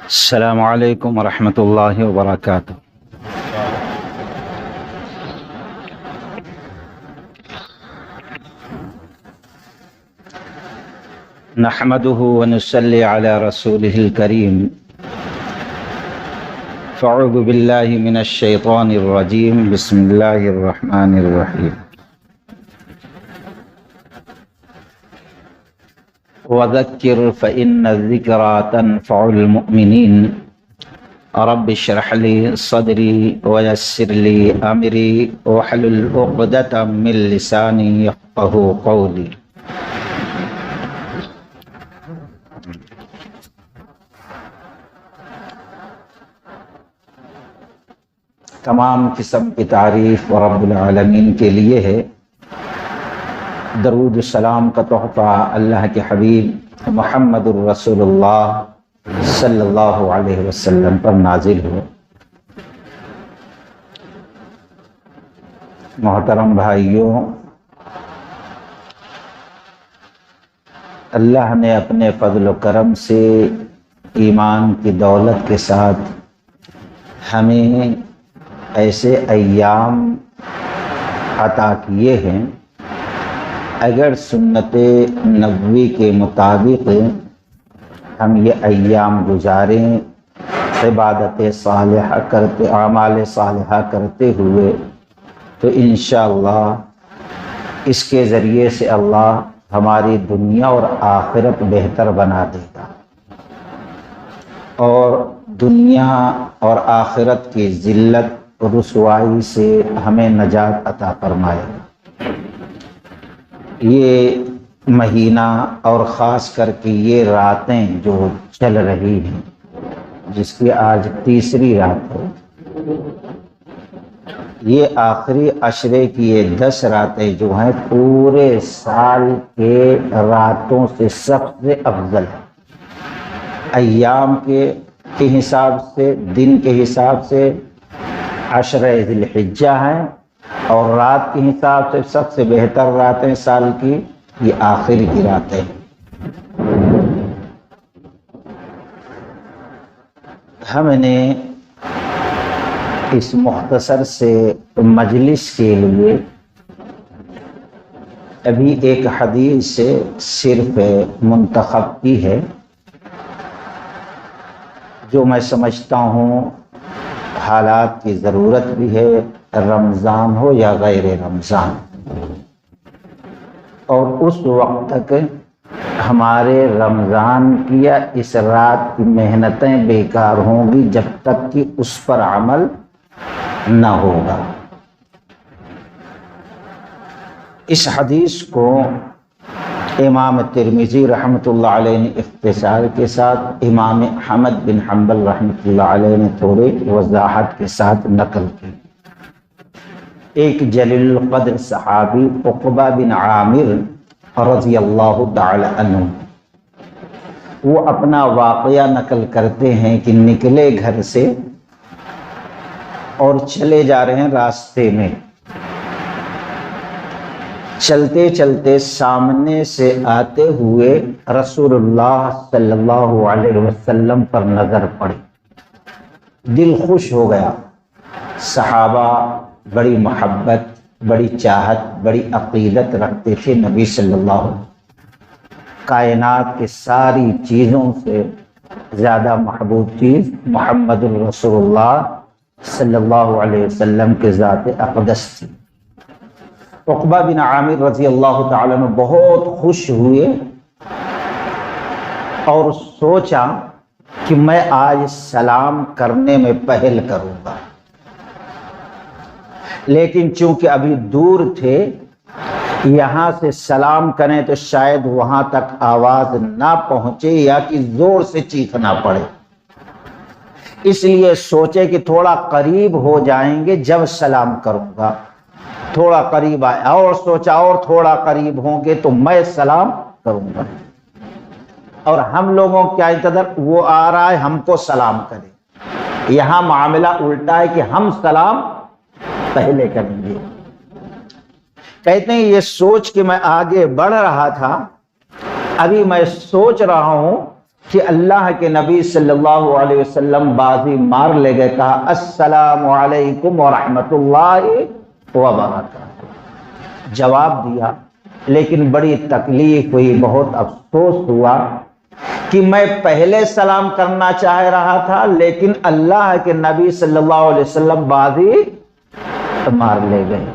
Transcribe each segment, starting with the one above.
السلام علیکم ورحمۃ اللہ وبرکاتہ۔ نحمده ونصلي على رسوله الكريم۔ فاعوذ بالله من الشیطان الرجیم، بسم اللہ الرحمن الرحیم۔ وذکر فإن الذکرى تنفع المؤمنین۔ رب اشرح لي صدری ویسر لي امری واحلل عقدۃ من لسانی یفقهوا قولی۔ تمام قسم کی تعریف رب العالمین کے لیے ہے۔ درود السلام کا تحفہ اللہ کے حبیب محمد الرسول اللہ صلی اللہ علیہ وسلم پر نازل ہو۔ محترم بھائیوں، اللہ نے اپنے فضل و کرم سے ایمان کی دولت کے ساتھ ہمیں ایسے ایام عطا کیے ہیں، اگر سنت نبوی کے مطابق ہم یہ ایام گزاریں، عبادت صالحہ کرتے، اعمال صالحہ کرتے ہوئے، تو انشاءاللہ اس کے ذریعے سے اللہ ہماری دنیا اور آخرت بہتر بنا دے گا، اور دنیا اور آخرت کی ذلت رسوائی سے ہمیں نجات عطا فرمائے گا۔ یہ مہینہ اور خاص کر کے یہ راتیں جو چل رہی ہیں، جس کی آج تیسری رات ہے، یہ آخری عشرے کی یہ 10 راتیں جو ہیں پورے سال کے راتوں سے سب سے افضل ہیں۔ ایام کے حساب سے، دن کے حساب سے عشرہ ذی الحجہ ہیں، اور رات کے حساب سے سب سے بہتر راتیں سال کی یہ آخری کی راتیں۔ ہم نے اس مختصر سے مجلس کے لیے ابھی ایک حدیث سے صرف منتخب کی ہے، جو میں سمجھتا ہوں حالات کی ضرورت بھی ہے، رمضان ہو یا غیر رمضان، اور اس وقت تک ہمارے رمضان کی یا اس رات کی محنتیں بیکار ہوں گی جب تک کہ اس پر عمل نہ ہوگا۔ اس حدیث کو امام ترمذی رحمۃ اللہ علیہ نے اختصار کے ساتھ، امام احمد بن حنبل رحمۃ اللہ علیہ نے تھوڑی وضاحت کے ساتھ نقل کی۔ ایک جلیل القدر صحابی عقبہ بن عامر رضی اللہ تعالی عنہ، وہ اپنا واقعہ نقل کرتے ہیں کہ نکلے گھر سے اور چلے جا رہے ہیں راستے میں، چلتے چلتے سامنے سے آتے ہوئے رسول اللہ صلی اللہ علیہ وسلم پر نظر پڑی، دل خوش ہو گیا۔ صحابہ بڑی محبت، بڑی چاہت، بڑی عقیدت رکھتے تھے نبی صلی اللہ علیہ وسلم۔ کائنات کے ساری چیزوں سے زیادہ محبوب چیز محمد الرسول اللہ صلی اللہ علیہ وسلم کے ذات اقدس تھی۔ عقبہ بن عامر رضی اللہ تعالیٰ عنہ بہت خوش ہوئے اور سوچا کہ میں آج سلام کرنے میں پہل کروں گا، لیکن چونکہ ابھی دور تھے، یہاں سے سلام کریں تو شاید وہاں تک آواز نہ پہنچے یا کہ زور سے چیخنا پڑے، اس لیے سوچے کہ تھوڑا قریب ہو جائیں گے جب سلام کروں گا۔ تھوڑا قریب آئے اور سوچا اور تھوڑا قریب ہوں گے تو میں سلام کروں گا، اور ہم لوگوں کیا انتظار، وہ آ رہا ہے ہم کو سلام کرے۔ یہاں معاملہ الٹا ہے کہ ہم سلام پہلے کریں گے۔ کہتے ہیں یہ سوچ کہ میں آگے بڑھ رہا تھا ابھی میں سوچ رہا ہوں کہ اللہ کے نبی صلی اللہ علیہ وسلم بازی مار لے گئے، کہا السلام علیکم ورحمۃ اللہ وبرکاتہ، جواب دیا، لیکن بڑی تکلیف ہوئی، بہت افسوس ہوا کہ میں پہلے سلام کرنا چاہ رہا تھا لیکن اللہ کے نبی صلی اللہ علیہ وسلم بازی مار لے گئے۔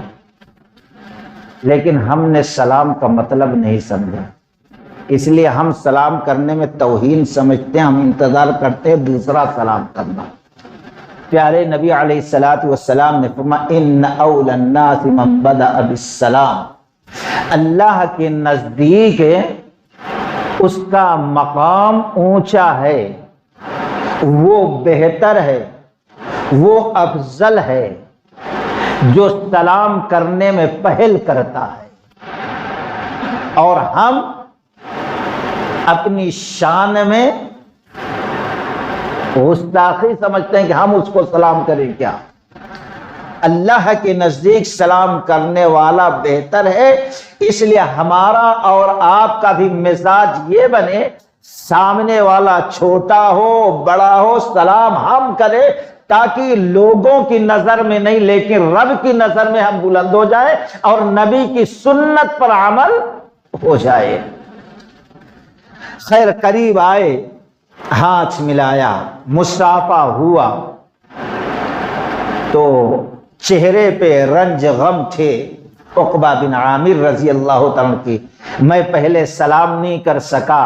لیکن ہم نے سلام کا مطلب نہیں سمجھا، اس لیے ہم سلام کرنے میں توہین سمجھتے ہیں، ہم انتظار کرتے ہیں دوسرا سلام کرنا۔ پیارے نبی علیہ الصلوۃ والسلام نے فرمایا ان اول الناس من بدأ بالسلام، اللہ کے نزدیک اس کا مقام اونچا ہے، وہ بہتر ہے، وہ افضل ہے جو سلام کرنے میں پہل کرتا ہے، اور ہم اپنی شان میں گستاخی سمجھتے ہیں کہ ہم اس کو سلام کریں کیا۔ اللہ کے نزدیک سلام کرنے والا بہتر ہے، اس لیے ہمارا اور آپ کا بھی مزاج یہ بنے، سامنے والا چھوٹا ہو بڑا ہو سلام ہم کریں، تاکہ لوگوں کی نظر میں نہیں لیکن رب کی نظر میں ہم بلند ہو جائیں اور نبی کی سنت پر عمل ہو جائے۔ خیر قریب آئے، ہاتھ ملایا، مصافحہ ہوا تو چہرے پہ رنج غم تھے عقبہ بن عامر رضی اللہ تعالیٰ کی، میں پہلے سلام نہیں کر سکا،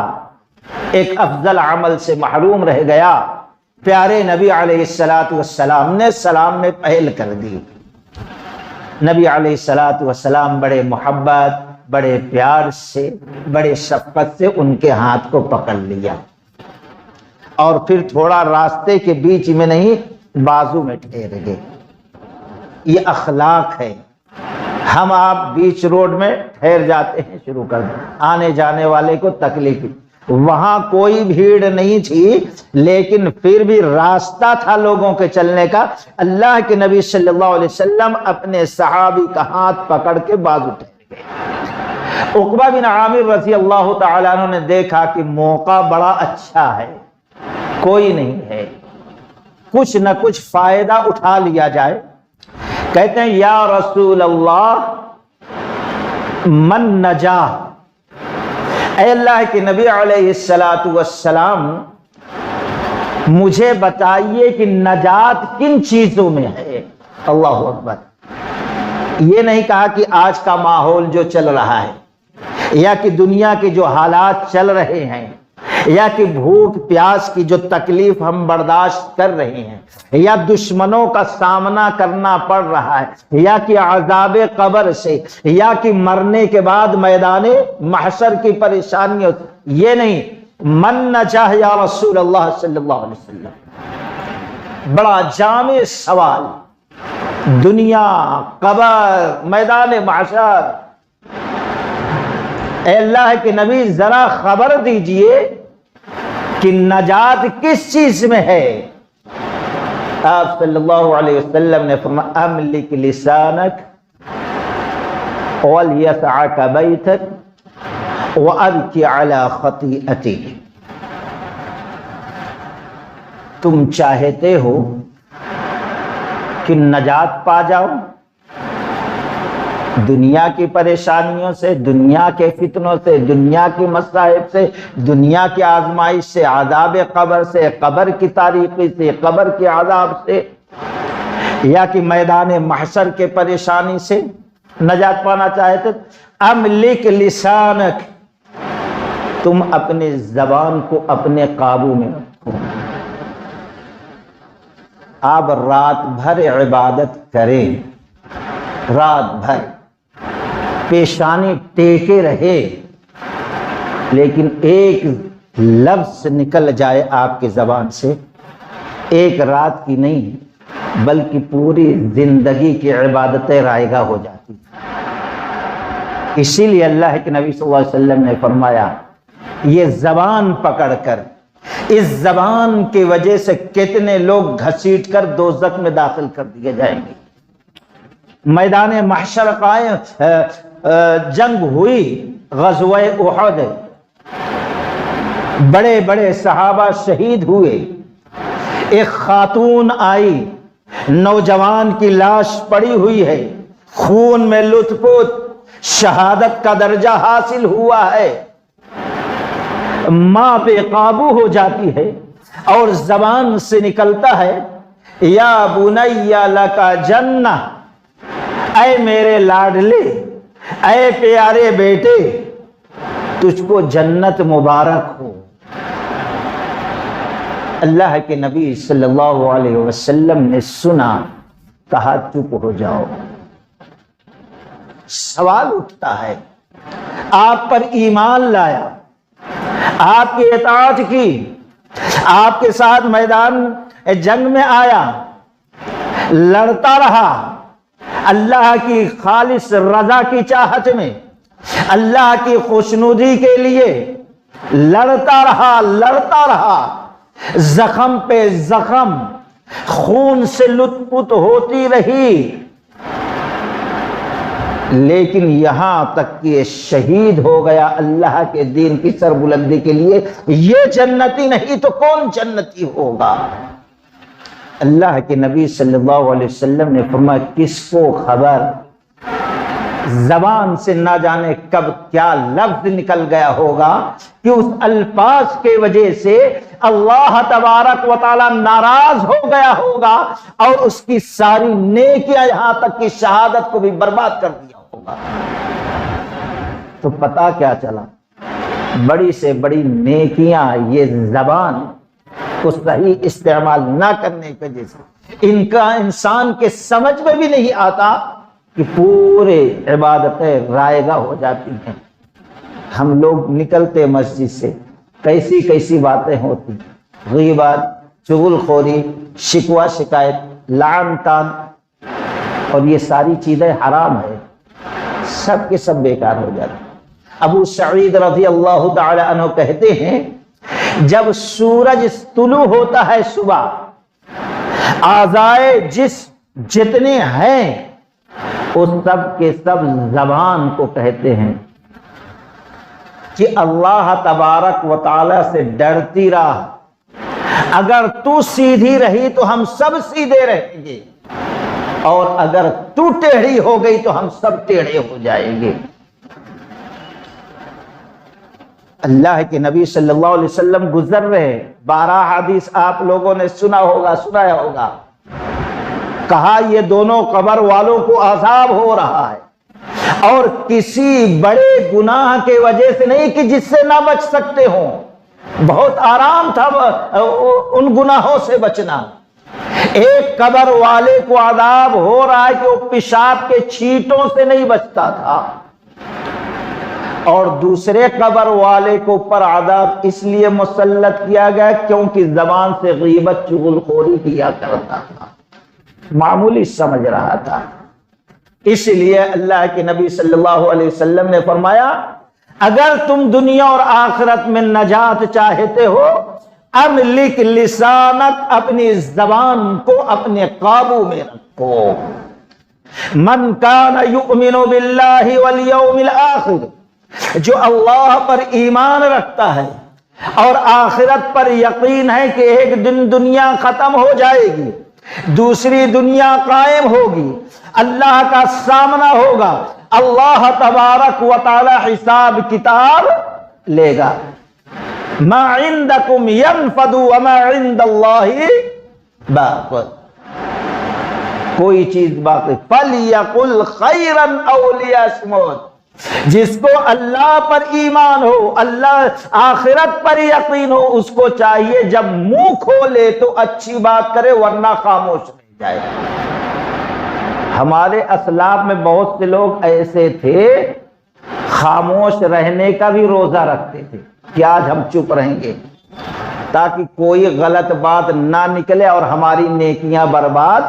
ایک افضل عمل سے محروم رہ گیا۔ پیارے نبی علیہ الصلوۃ والسلام نے سلام میں پہل کر دی۔ نبی علیہ الصلوۃ والسلام بڑے محبت، بڑے پیار سے، بڑے شفقت سے ان کے ہاتھ کو پکڑ لیا، اور پھر تھوڑا راستے کے بیچ میں نہیں بازو میں ٹھہر گئے۔ یہ اخلاق ہے، ہم آپ بیچ روڈ میں ٹھہر جاتے ہیں، شروع کر دیں، آنے جانے والے کو تکلیف، وہاں کوئی بھیڑ نہیں تھی لیکن پھر بھی راستہ تھا لوگوں کے چلنے کا، اللہ کے نبی صلی اللہ علیہ وسلم اپنے صحابی کا ہاتھ پکڑ کے بازو ٹھہر گئے۔ عقبہ بن عامر رضی اللہ تعالیٰ عنہ نے دیکھا کہ موقع بڑا اچھا ہے، کوئی نہیں ہے، کچھ نہ کچھ فائدہ اٹھا لیا جائے۔ کہتے ہیں یا رسول اللہ من نجا، اے اللہ کے نبی علیہ الصلوۃ والسلام مجھے بتائیے کہ نجات کن چیزوں میں ہے۔ اللہ اکبر، یہ نہیں کہا کہ آج کا ماحول جو چل رہا ہے، یا کہ دنیا کے جو حالات چل رہے ہیں، یا کہ بھوک پیاس کی جو تکلیف ہم برداشت کر رہے ہیں، یا دشمنوں کا سامنا کرنا پڑ رہا ہے، یا کہ عذاب قبر سے، یا کہ مرنے کے بعد میدان محشر کی پریشانیوں، یہ نہیں، من نجا یا رسول اللہ صلی اللہ علیہ وسلم، بڑا جامع سوال، دنیا، قبر، میدان محشر، اے اللہ کے نبی ذرا خبر دیجئے کہ نجات کس چیز میں ہے۔ آپ صلی اللہ علیہ وسلم نے فرمایا املک لسانک ولیسعک بیتک وابکی علی خطیئتک، تم چاہتے ہو کہ نجات پا جاؤ دنیا کی پریشانیوں سے، دنیا کے فتنوں سے، دنیا کی مصائب سے، دنیا کی آزمائش سے، عذاب قبر سے، قبر کی تاریکی سے، قبر کے عذاب سے، یا کہ میدان محشر کے پریشانی سے نجات پانا چاہتے، املک لسانک، تم اپنے زبان کو اپنے قابو میں رکھو، آپ رات بھر عبادت کریں، رات بھر پیشانی ٹیکے رہے، لیکن ایک لفظ نکل جائے آپ کی زبان سے، ایک رات کی نہیں بلکہ پوری زندگی کی عبادتیں رائگاں ہو جاتی۔ اسی لیے اللہ کے نبی صلی اللہ علیہ وسلم نے فرمایا یہ زبان پکڑ کر، اس زبان کی وجہ سے کتنے لوگ گھسیٹ کر دوزخ میں داخل کر دیے جائیں گے۔ میدان محشر قائم جنگ ہوئی، غزوہ احد، بڑے بڑے صحابہ شہید ہوئے، ایک خاتون آئی، نوجوان کی لاش پڑی ہوئی ہے، خون میں لت پت، شہادت کا درجہ حاصل ہوا ہے، ماں پہ قابو ہو جاتی ہے اور زبان سے نکلتا ہے یا بنی لکا جنہ، اے میرے لاڈلے، اے پیارے بیٹے، تجھ کو جنت مبارک ہو۔ اللہ کے نبی صلی اللہ علیہ وسلم نے سنا، کہا چپ ہو جاؤ۔ سوال اٹھتا ہے، آپ پر ایمان لایا، آپ کی اطاعت کی، آپ کے ساتھ میدان جنگ میں آیا، لڑتا رہا اللہ کی خالص رضا کی چاہت میں، اللہ کی خوشنودی کے لیے لڑتا رہا، زخم پہ زخم، خون سے لت پت ہوتی رہی، لیکن یہاں تک کہ شہید ہو گیا اللہ کے دین کی سربلندی کے لیے۔ یہ جنتی نہیں تو کون جنتی ہوگا؟ اللہ کے نبی صلی اللہ علیہ وسلم نے فرمایا، کس کو خبر، زبان سے نہ جانے کب کیا لفظ نکل گیا ہوگا کہ اس الفاظ کے وجہ سے اللہ تبارک و تعالی ناراض ہو گیا ہوگا اور اس کی ساری نیکیاں یہاں تک کہ شہادت کو بھی برباد کر دیا ہوگا۔ تو پتہ کیا چلا، بڑی سے بڑی نیکیاں یہ زبان کو صحیح استعمال نہ کرنے کی وجہ سے ان کا انسان کے سمجھ میں بھی نہیں آتا کہ پورے عبادتیں رائگاں ہو جاتی ہیں۔ ہم لوگ نکلتے مسجد سے، کیسی کیسی باتیں ہوتی، غیبت، چغل خوری، شکوہ شکایت، لعن تان، اور یہ ساری چیزیں حرام ہے، سب کے سب بیکار ہو جاتے۔ ابو سعید رضی اللہ تعالی عنہ کہتے ہیں، جب سورج طلوع ہوتا ہے صبح، اعضائے جسم جتنے ہیں وہ سب کے سب زبان کو کہتے ہیں کہ اللہ تبارک و تعالی سے ڈرتی رہ، اگر تو سیدھی رہی تو ہم سب سیدھے رہیں گے، اور اگر تو ٹیڑھی ہو گئی تو ہم سب ٹیڑھے ہو جائیں گے۔ اللہ کے نبی صلی اللہ علیہ وسلم گزر رہے، 12 حدیث آپ لوگوں نے سنایا ہوگا، کہا یہ دونوں قبر والوں کو عذاب ہو رہا ہے، اور کسی بڑے گناہ کے وجہ سے نہیں کہ جس سے نہ بچ سکتے ہوں، بہت آرام تھا ان گناہوں سے بچنا۔ ایک قبر والے کو عذاب ہو رہا ہے کہ وہ پیشاب کے چھینٹوں سے نہیں بچتا تھا، اور دوسرے قبر والے کو پر عذاب اس لیے مسلط کیا گیا کیونکہ زبان سے غیبت چغل خوری کیا کرتا تھا، معمولی سمجھ رہا تھا۔ اس لیے اللہ کے نبی صلی اللہ علیہ وسلم نے فرمایا، اگر تم دنیا اور آخرت میں نجات چاہتے ہو، املک لسانک، اپنی زبان کو اپنے قابو میں رکھو۔ من کان یؤمن باللہ والیوم الآخر، جو اللہ پر ایمان رکھتا ہے اور آخرت پر یقین ہے کہ ایک دن دنیا ختم ہو جائے گی، دوسری دنیا قائم ہوگی، اللہ کا سامنا ہوگا، اللہ تبارک و تعالی حساب کتاب لے گا۔ ما عندکم ینفد وما عند اللہ باق، کوئی چیز باقی، فلیقل خیرا او لیصمت، جس کو اللہ پر ایمان ہو، اللہ آخرت پر یقین ہو، اس کو چاہیے جب منہ کھولے تو اچھی بات کرے، ورنہ خاموش رہ جائے۔ ہمارے اسلاف میں بہت سے لوگ ایسے تھے، خاموش رہنے کا بھی روزہ رکھتے تھے کہ آج ہم چپ رہیں گے تاکہ کوئی غلط بات نہ نکلے اور ہماری نیکیاں برباد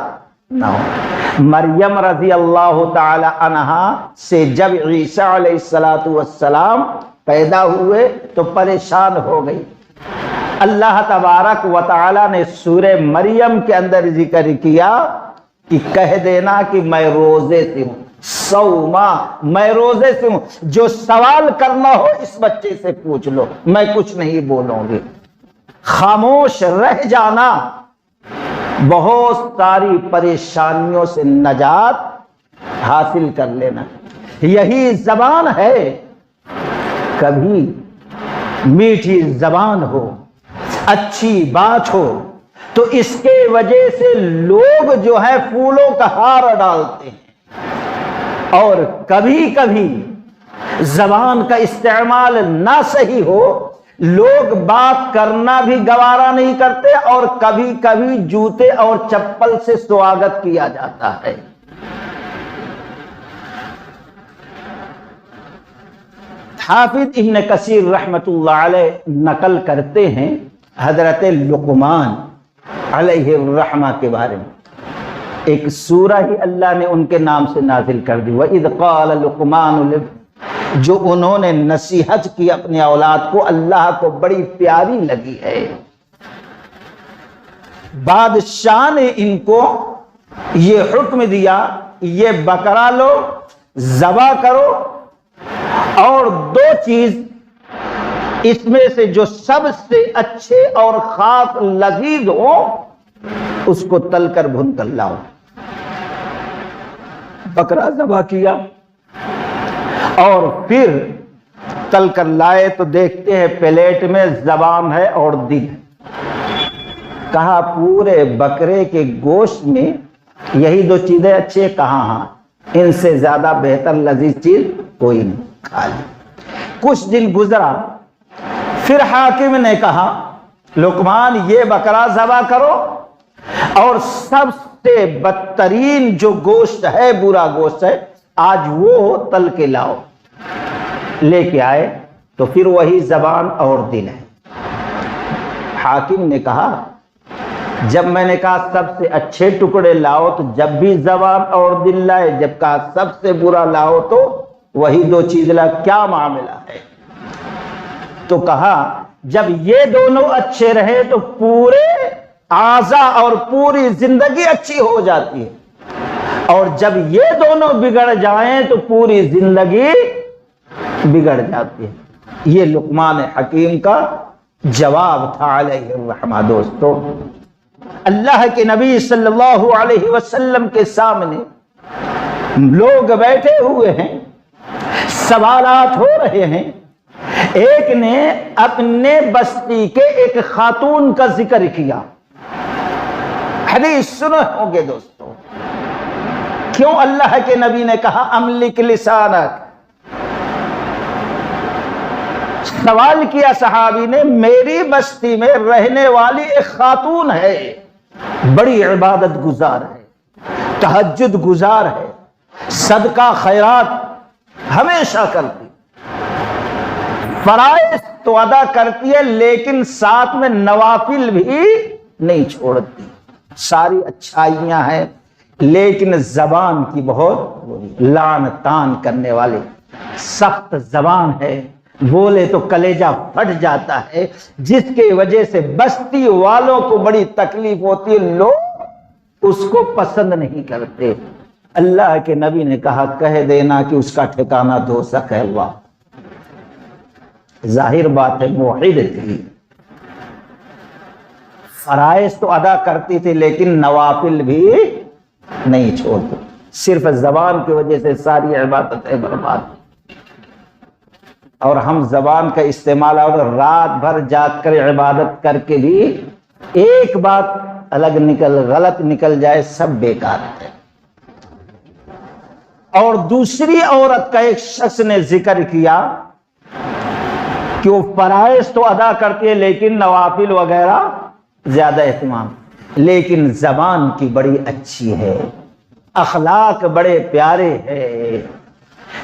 نہ ہو۔ مریم رضی اللہ تعالی عنہا سے جب عیسیٰ علیہ السلام پیدا ہوئے تو پریشان ہو گئی۔ اللہ تبارک و تعالی نے سورہ مریم کے اندر ذکر کیا کہ کہہ دینا کہ میں روزے سے ہوں، 100 ماہ میں روزے سے ہوں، جو سوال کرنا ہو اس بچے سے پوچھ لو، میں کچھ نہیں بولوں گی۔ خاموش رہ جانا بہت ساری پریشانیوں سے نجات حاصل کر لینا، یہی زبان ہے۔ کبھی میٹھی زبان ہو، اچھی بات ہو تو اس کے وجہ سے لوگ جو ہے پھولوں کا ہار ڈالتے ہیں، اور کبھی کبھی زبان کا استعمال نہ صحیح ہو، لوگ بات کرنا بھی گوارا نہیں کرتے، اور کبھی کبھی جوتے اور چپل سے سواگت کیا جاتا ہے۔ حافظ ابن کثیر رحمت اللہ علیہ نقل کرتے ہیں حضرت لقمان علیہ الرحمہ کے بارے میں، ایک سورہ ہی اللہ نے ان کے نام سے نازل کر دی، وَإِذْ قَالَ لُقْمَانُ لِبْنِهِ، جو انہوں نے نصیحت کی اپنی اولاد کو، اللہ کو بڑی پیاری لگی ہے۔ بادشاہ نے ان کو یہ حکم دیا، یہ بکرا لو، ذبح کرو، اور 2 چیز اس میں سے جو سب سے اچھے اور خاص لذیذ ہو اس کو تل کر بھون کر لاؤ۔ بکرا ذبح کیا اور پھر تل کر لائے تو دیکھتے ہیں پلیٹ میں زبان ہے اور دل ہے۔ کہا پورے بکرے کے گوشت میں یہی 2 چیزیں اچھے، کہاں ہاں ان سے زیادہ بہتر لذیذ چیز کوئی نہیں، کھا لی۔ کچھ دن گزرا، پھر حاکم نے کہا لقمان یہ بکرا ذبح کرو، اور سب سے بدترین جو گوشت ہے، برا گوشت ہے، آج وہ تل کے لاؤ۔ لے کے آئے تو پھر وہی زبان اور دل ہے۔ حاکم نے کہا جب میں نے کہا سب سے اچھے ٹکڑے لاؤ تو جب بھی زبان اور دل لائے، جب کہا سب سے برا لاؤ تو وہی 2 چیز لا، کیا معاملہ ہے؟ تو کہا جب یہ دونوں اچھے رہے تو پورے اعضاء اور پوری زندگی اچھی ہو جاتی ہے، اور جب یہ دونوں بگڑ جائیں تو پوری زندگی بگڑ جاتی ہے۔ یہ لقمان حکیم کا جواب تھا علیہ الرحمہ۔ دوستو، اللہ کے نبی صلی اللہ علیہ وسلم کے سامنے لوگ بیٹھے ہوئے ہیں، سوالات ہو رہے ہیں۔ ایک نے اپنے بستی کے ایک خاتون کا ذکر کیا، حدیث سنے ہوں گے دوستو، کیوں اللہ کے نبی نے کہا املک لسانک؟ سوال کیا صحابی نے، میری بستی میں رہنے والی ایک خاتون ہے، بڑی عبادت گزار ہے، تہجد گزار ہے، صدقہ خیرات ہمیشہ کرتی، فرائض تو ادا کرتی ہے لیکن ساتھ میں نوافل بھی نہیں چھوڑتی، ساری اچھائیاں ہیں لیکن زبان کی بہت لعن طعن کرنے والی سخت زبان ہے، بولے تو کلیجہ پھٹ جاتا ہے، جس کی وجہ سے بستی والوں کو بڑی تکلیف ہوتی ہے، لوگ اس کو پسند نہیں کرتے۔ اللہ کے نبی نے کہا کہہ دینا کہ اس کا ٹھکانہ دوزخ ہے۔ اللہ ظاہر بات ہے، موحد تھی، فرائض تو ادا کرتی تھی لیکن نوافل بھی نہیں چھوڑتی، صرف زبان کی وجہ سے ساری عبادتیں برباد۔ اور ہم زبان کا استعمال اور رات بھر جاگ کر عبادت کر کے بھی ایک بات الگ غلط نکل جائے سب بیکار ہے۔ اور دوسری عورت کا ایک شخص نے ذکر کیا کہ وہ فرائض تو ادا کرتی ہے لیکن نوافل وغیرہ زیادہ اہتمام، لیکن زبان کی بڑی اچھی ہے، اخلاق بڑے پیارے ہیں،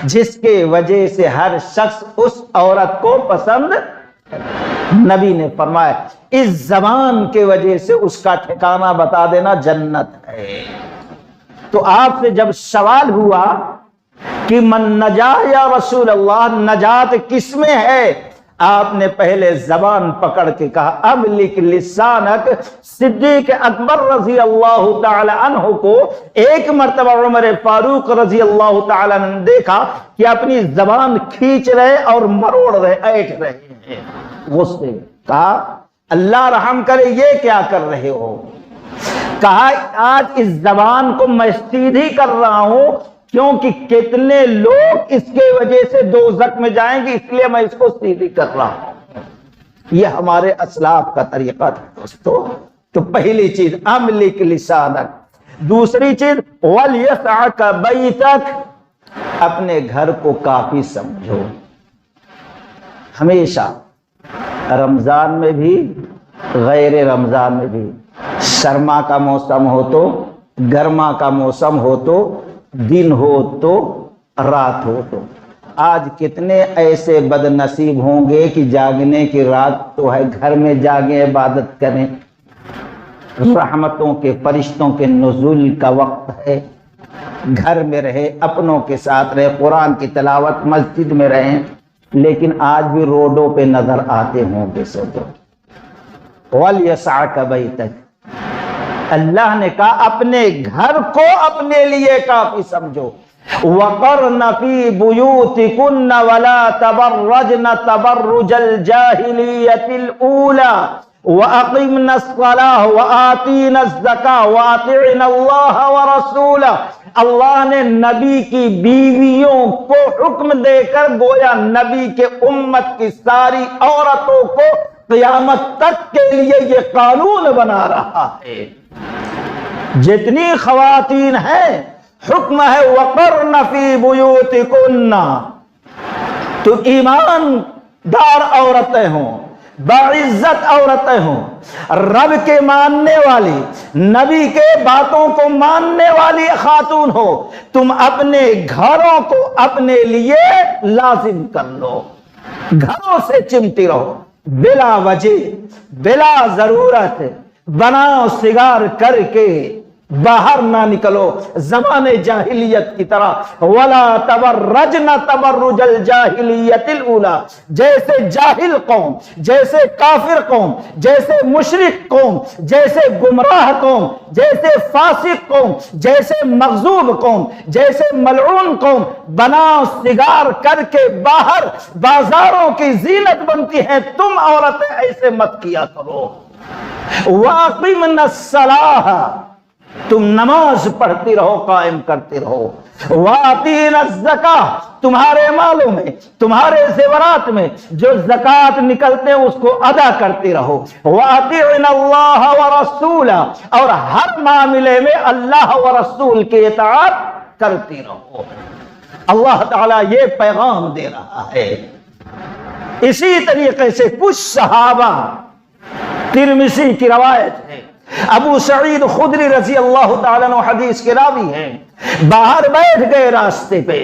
جس کے وجہ سے ہر شخص اس عورت کو پسند۔ نبی نے فرمایا اس زبان کے وجہ سے اس کا ٹھکانہ بتا دینا جنت ہے۔ تو آپ سے جب سوال ہوا کہ من نجا یا رسول اللہ، نجات کس میں ہے؟ آپ نے پہلے زبان پکڑ کے کہا اب لکھ لسانک۔ صدیق اکبر رضی اللہ تعالی عنہ کو ایک مرتبہ عمر فاروق رضی اللہ تعالی عنہ نے دیکھا کہ اپنی زبان کھینچ رہے اور مروڑ رہے، ایٹ رہے ہیں غصے۔ کہا اللہ رحم کرے یہ کیا کر رہے ہو؟ کہا آج اس زبان کو میں سیدھی کر رہا ہوں کیونکہ کتنے لوگ اس کے وجہ سے دوزخ میں جائیں گے، اس لیے میں اس کو سیدھی کر رہا ہوں۔ یہ ہمارے اسلاف کا طریقہ تھا دوستو۔ تو پہلی چیز املک لسانک، دوسری چیز ولیسعک بیتک، اپنے گھر کو کافی سمجھو۔ ہمیشہ رمضان میں بھی غیر رمضان میں بھی، سرما کا موسم ہو تو گرما کا موسم ہو تو دن ہو تو رات ہو تو، آج کتنے ایسے بد نصیب ہوں گے کہ جاگنے کی رات تو ہے، گھر میں جاگیں عبادت کریں، رحمتوں کے فرشتوں کے نزول کا وقت ہے، گھر میں رہے، اپنوں کے ساتھ رہے، قرآن کی تلاوت مسجد میں رہیں، لیکن آج بھی روڈوں پہ نظر آتے ہوں گے سوچو۔ وَلْيَسْعَكَ بَيْتَكَ، اللہ نے کہا اپنے گھر کو اپنے لیے کافی سمجھو۔ وَقَرْنَ فِي بُيُوتِكُنَّ وَلَا تَبَرَّجْنَ تَبَرُّجَ الْجَاهِلِيَّةِ الْأُولَى وَأَقِمْنَ الصَّلَاةَ وَآتِينَ الزَّكَاةَ وَأَطِعْنَ اللَّهَ وَرَسُولَهُ، اللہ نے نبی کی بیویوں کو حکم دے کر گویا نبی کے امت کی ساری عورتوں کو قیامت تک کے لیے یہ قانون بنا رہا ہے۔ جتنی خواتین ہیں حکم ہے وقرن فی بیوتکن، تو ایمان دار عورتیں ہوں، باعزت عورتیں ہوں، رب کے ماننے والی، نبی کے باتوں کو ماننے والی خاتون ہو، تم اپنے گھروں کو اپنے لیے لازم کر لو، گھروں سے چمٹی رہو، بلا وجہ بلا ضرورت بناؤ سگار کر کے باہر نہ نکلو زمانے جاہلیت کی طرح۔ وَلَا تَبَرَّجْنَ تَبَرُّجَ الْجَاهِلِيَّةِ الْأُولَى، جیسے جاہل قوم، جیسے کافر قوم، جیسے مشرک قوم، جیسے گمراہ قوم، جیسے فاسق قوم، جیسے مغضوب قوم، جیسے ملعون قوم بناؤ سگار کر کے باہر بازاروں کی زینت بنتی ہیں، تم عورتیں ایسے مت کیا کرو۔ وَأَقِمْنَ الصَّلَاةَ، تم نماز پڑھتی رہو، قائم کرتے رہو۔ وَآتِينَ الزَّكَاةَ، تمہارے مالوں میں، تمہارے زیورات میں جو زکوٰۃ نکلتے ہیں اس کو ادا کرتے رہو۔ وَأَطِعْنَ اللَّهَ وَرَسُولَهُ، اور ہر معاملے میں اللہ و رسول کی اطاعت کرتی رہو۔ اللہ تعالیٰ یہ پیغام دے رہا ہے۔ اسی طریقے سے کچھ صحابہ، ترمذی کی روایت ہے، ابو سعید خدری رضی اللہ تعالیٰ عنہ حدیث کے راوی ہیں، باہر بیٹھ گئے راستے پہ،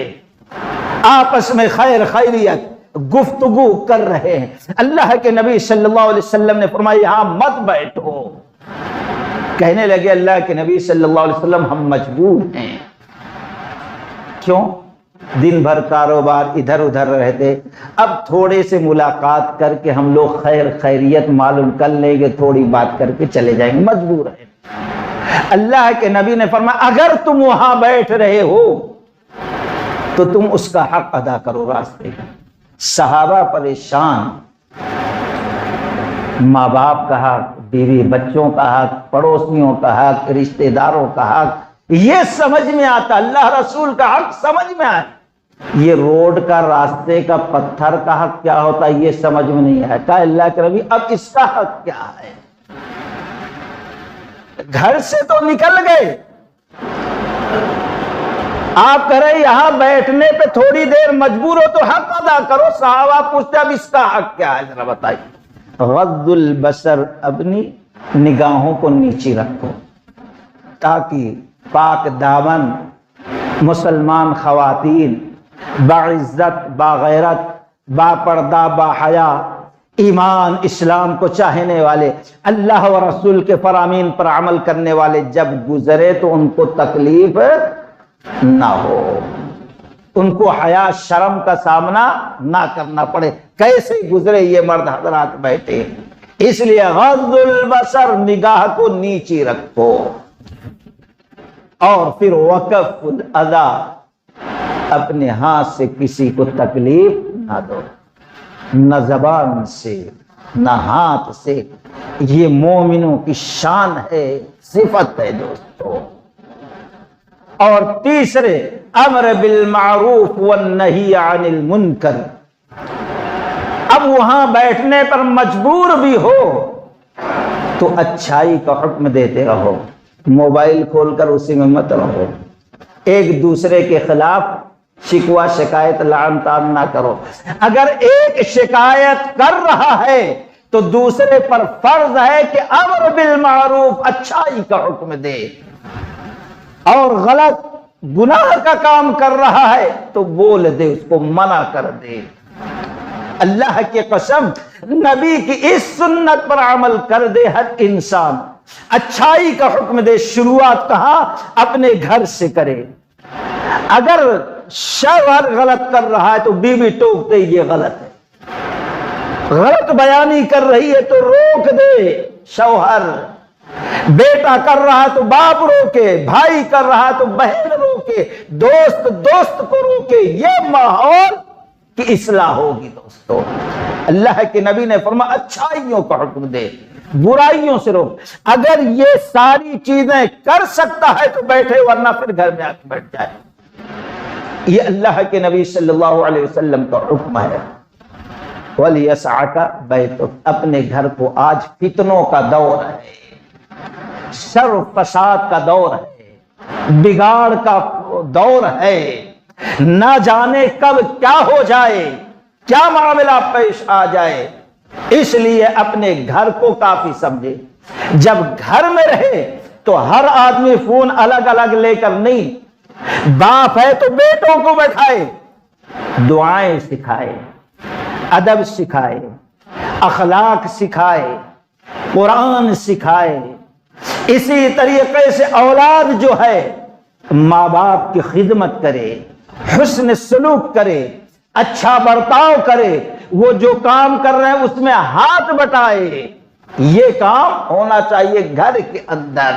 آپس میں خیر خیریت گفتگو کر رہے ہیں۔ اللہ کے نبی صلی اللہ علیہ وسلم نے فرمایا یہاں مت بیٹھو۔ کہنے لگے اللہ کے نبی صلی اللہ علیہ وسلم ہم مجبور ہیں۔ کیوں؟ دن بھر کاروبار ادھر ادھر رہتے، اب تھوڑے سے ملاقات کر کے ہم لوگ خیر خیریت معلوم کر لیں گے، تھوڑی بات کر کے چلے جائیں گے، مجبور ہیں۔ اللہ کے نبی نے فرمایا اگر تم وہاں بیٹھ رہے ہو تو تم اس کا حق ادا کرو راستے کا۔ صحابہ پریشان، ماں باپ کا حق، بیوی بچوں کا حق، پڑوسیوں کا حق، رشتہ داروں کا حق، یہ سمجھ میں آتا، اللہ رسول کا حق سمجھ میں آئے، یہ روڈ کا راستے کا پتھر کا حق کیا ہوتا ہے یہ سمجھ میں نہیں آیا۔ کہا اللہ کے نبی اب اس کا حق کیا ہے؟ گھر سے تو نکل گئے، آپ کہہ رہے یہاں بیٹھنے پہ تھوڑی دیر مجبور ہو تو حق ادا کرو۔ صحابہ پوچھتے اب اس کا حق کیا ہے ذرا بتائیے۔ غض البصر، اپنی نگاہوں کو نیچی رکھو تاکہ پاک دامن مسلمان خواتین باعزت، باغیرت، با پردہ، با حیا، ایمان اسلام کو چاہنے والے، اللہ و رسول کے فرامین پر عمل کرنے والے جب گزرے تو ان کو تکلیف نہ ہو، ان کو حیا شرم کا سامنا نہ کرنا پڑے. کیسے گزرے یہ مرد حضرات بیٹھے. اس لیے غض البصر، نگاہ کو نیچی رکھو، اور پھر وقف الاذا، اپنے ہاتھ سے کسی کو تکلیف نہ دو، نہ زبان سے نہ ہاتھ سے. یہ مومنوں کی شان ہے، صفت ہے دوستو. اور تیسرے، امر بالمعروف والنہی عن المنکر. اب وہاں بیٹھنے پر مجبور بھی ہو تو اچھائی کا حکم دیتے رہو، موبائل کھول کر اسی میں مت رہو. ایک دوسرے کے خلاف شکوہ شکایت لعن طعن نہ کرو. اگر ایک شکایت کر رہا ہے تو دوسرے پر فرض ہے کہ امر بالمعروف، اچھائی کا حکم دے. اور غلط گناہ کا کام کر رہا ہے تو بول دے، اس کو منع کر دے. اللہ کی قسم، نبی کی اس سنت پر عمل کر دے ہر انسان. اچھائی کا حکم دے. شروعات کہاں؟ اپنے گھر سے کرے. اگر شوہر غلط کر رہا ہے تو بیوی ٹوک دے یہ غلط ہے. غلط بیانی کر رہی ہے تو روک دے شوہر. بیٹا کر رہا ہے تو باپ روکے، بھائی کر رہا ہے تو بہن روکے، دوست دوست کو روکے. یہ ماحول کی اصلاح ہوگی دوستو. اللہ کے نبی نے فرمایا اچھائیوں کا حکم دے، برائیوں سے روک. اگر یہ ساری چیزیں کر سکتا ہے تو بیٹھے، ورنہ پھر گھر میں آ کے بیٹھ جائے. یہ اللہ کے نبی صلی اللہ علیہ وسلم کا حکم ہے. وَلْيَسْعَكَ بَيْتُكَ، اپنے گھر کو. آج فتنوں کا دور ہے، شر و فساد کا دور ہے، بگاڑ کا دور ہے. نہ جانے کب کیا ہو جائے، کیا معاملہ پیش آ جائے. اس لیے اپنے گھر کو کافی سمجھے. جب گھر میں رہے تو ہر آدمی فون الگ الگ لے کر نہیں. باپ ہے تو بیٹوں کو بیٹھائے، دعائیں سکھائے، ادب سکھائے، اخلاق سکھائے، قرآن سکھائے. اسی طریقے سے اولاد جو ہے ماں باپ کی خدمت کرے، حسن سلوک کرے، اچھا برتاؤ کرے. وہ جو کام کر رہے ہیں اس میں ہاتھ بٹائے. یہ کام ہونا چاہیے گھر کے اندر.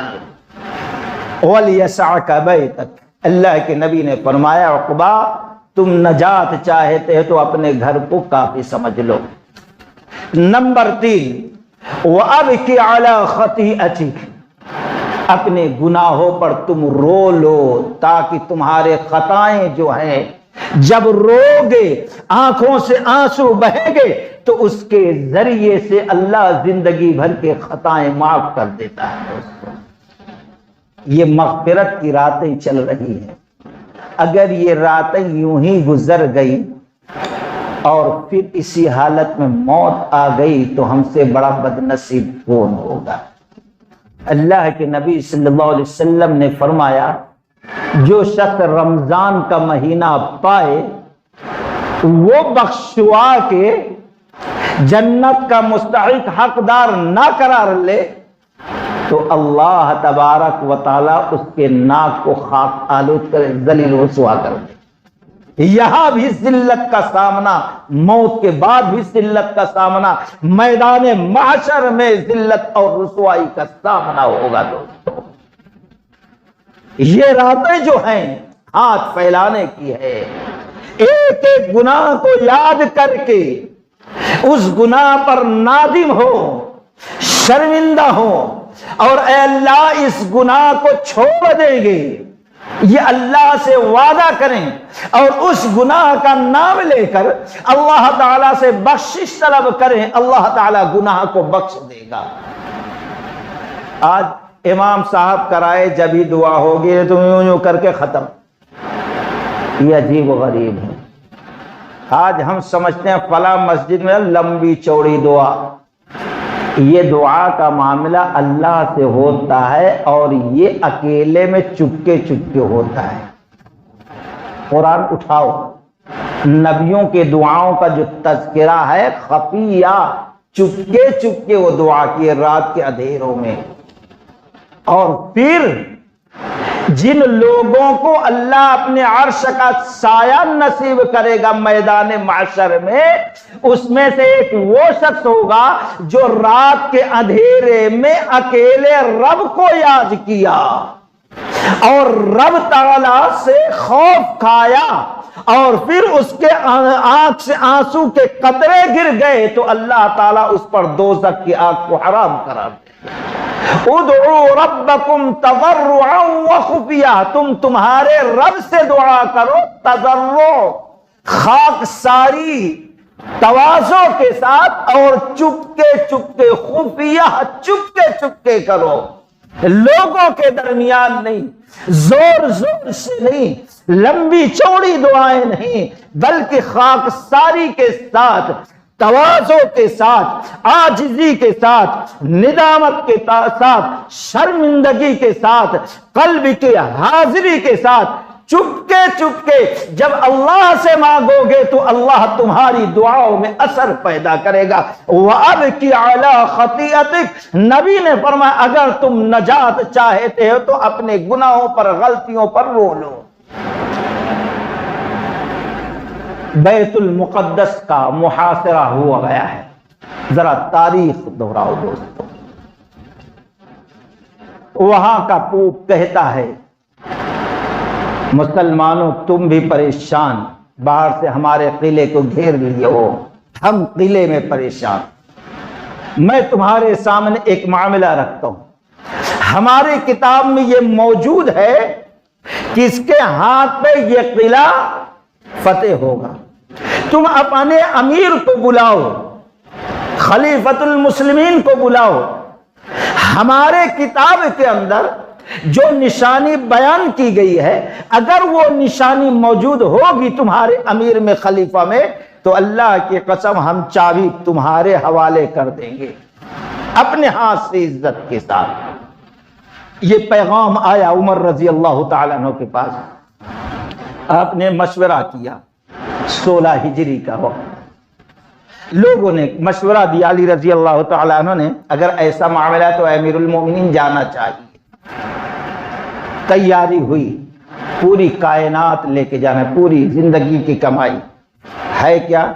وَلْيَسْعَكَ بَيْتَكَ، اللہ کے نبی نے فرمایا عقبہ تم نجات چاہتے ہیں تو اپنے گھر کو کافی سمجھ لو. نمبر 3، وَأَبْكِ عَلَى خَطِيئَتِكَ، اپنے گناہوں پر تم رو لو تاکہ تمہارے خطائیں جو ہیں جب رو گے، آنکھوں سے آنسو بہیں گے تو اس کے ذریعے سے اللہ زندگی بھر کے خطائیں معاف کر دیتا ہے. دوستو یہ مغفرت کی راتیں چل رہی ہیں. اگر یہ راتیں یوں ہی گزر گئی اور پھر اسی حالت میں موت آ گئی تو ہم سے بڑا بدنصیب کون ہوگا. اللہ کے نبی صلی اللہ علیہ وسلم نے فرمایا جو شخص رمضان کا مہینہ پائے وہ بخشوا کے جنت کا مستحق حقدار نہ قرار لے تو اللہ تبارک و تعالی اس کے ناک کو خاک آلود کرے، ذلیل رسوا کر دے. یہاں بھی ذلت کا سامنا، موت کے بعد بھی ذلت کا سامنا، میدان محشر میں ذلت اور رسوائی کا سامنا ہوگا. دوستو یہ راتیں جو ہیں ہاتھ پھیلانے کی ہے. ایک ایک گناہ کو یاد کر کے اس گناہ پر نادم ہو، شرمندہ ہو اور اے اللہ اس گناہ کو چھوڑ دیں گے، یہ اللہ سے وعدہ کریں اور اس گناہ کا نام لے کر اللہ تعالیٰ سے بخشش طلب کریں. اللہ تعالیٰ گناہ کو بخش دے گا. آج امام صاحب کرائے جب ہی دعا ہوگی تو یوں یوں کر کے ختم. یہ عجیب و غریب ہے. آج ہم سمجھتے ہیں فلاں مسجد میں لمبی چوڑی دعا. یہ دعا کا معاملہ اللہ سے ہوتا ہے اور یہ اکیلے میں چپکے چپکے ہوتا ہے. قرآن اٹھاؤ، نبیوں کے دعاؤں کا جو تذکرہ ہے خفیہ، چپکے چپکے وہ دعا کی رات کے اندھیروں میں. اور پھر جن لوگوں کو اللہ اپنے عرش کا سایہ نصیب کرے گا میدان محشر میں، اس میں سے ایک وہ شخص ہوگا جو رات کے اندھیرے میں اکیلے رب کو یاد کیا اور رب تعالیٰ سے خوف کھایا، اور پھر اس کے آنکھ سے آنسو کے قطرے گر گئے تو اللہ تعالیٰ اس پر دوزخ کی آگ کو حرام قرار دے۔ ادعوا ربکم تضرعا وخفیہ، تم تمہارے رب سے دعا کرو تضرع، خاکساری، تواضع کے ساتھ، اور چپکے چپکے، خفیہ چپکے چپکے کرو، لوگوں کے درمیان نہیں، زور زور سے نہیں، لمبی چوڑی دعائیں نہیں، بلکہ خاکساری کے ساتھ، تواضع کے ساتھ، عاجزی کے ساتھ، ندامت کے ساتھ، شرمندگی کے ساتھ، قلب کی حاضری کے ساتھ، چپکے چپکے جب اللہ سے مانگو گے تو اللہ تمہاری دعاؤں میں اثر پیدا کرے گا۔ وَأَبْكِ عَلَىٰ خَطِيئَتِكَ، نبی نے فرمایا اگر تم نجات چاہتے ہو تو اپنے گناہوں پر، غلطیوں پر رو لو۔ بیت المقدس کا محاصرہ ہوا گیا ہے، ذرا تاریخ دہراؤ دوستو۔ وہاں کا پوپ کہتا ہے مسلمانوں تم بھی پریشان، باہر سے ہمارے قلعے کو گھیر لیے ہو، ہم قلعے میں پریشان، میں تمہارے سامنے ایک معاملہ رکھتا ہوں، ہماری کتاب میں یہ موجود ہے کہ اس کے ہاتھ پہ یہ قلعہ فتح ہوگا، تم اپنے امیر کو بلاؤ، خلیفۃ المسلمین کو بلاؤ، ہمارے کتاب کے اندر جو نشانی بیان کی گئی ہے اگر وہ نشانی موجود ہوگی تمہارے امیر میں، خلیفہ میں، تو اللہ کی قسم ہم چابی تمہارے حوالے کر دیں گے اپنے ہاتھ سے عزت کے ساتھ۔ یہ پیغام آیا عمر رضی اللہ تعالیٰ عنہ کے پاس، آپ نے مشورہ کیا، 16 ہجری کا وقت، لوگوں نے مشورہ دیا، علی رضی اللہ تعالیٰ عنہ نے اگر ایسا معاملہ ہے تو امیر المومنین جانا چاہیے۔ تیاری ہوئی، پوری کائنات لے کے جانا، پوری زندگی کی کمائی ہے کیا؟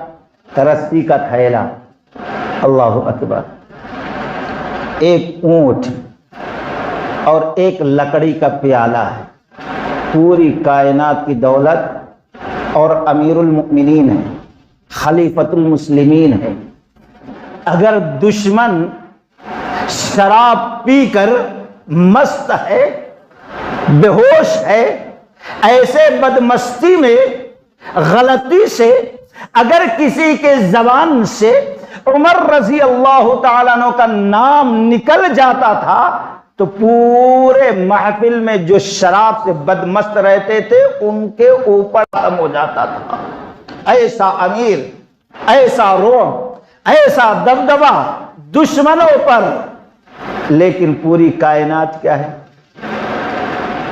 رسی کا تھیلا، اللہ اکبر، ایک اونٹ اور ایک لکڑی کا پیالہ ہے، پوری کائنات کی دولت، اور امیر المؤمنین ہے، خلیفۃ المسلمین ہے۔ اگر دشمن شراب پی کر مست ہے، بے ہوش ہے، ایسے بدمستی میں غلطی سے اگر کسی کے زبان سے عمر رضی اللہ تعالیٰ عنہ کا نام نکل جاتا تھا تو پورے محفل میں جو شراب سے بدمست رہتے تھے ان کے اوپر ختم ہو جاتا تھا۔ ایسا امیر، ایسا رعب، ایسا دبدبہ دشمنوں پر۔ لیکن پوری کائنات کیا ہے؟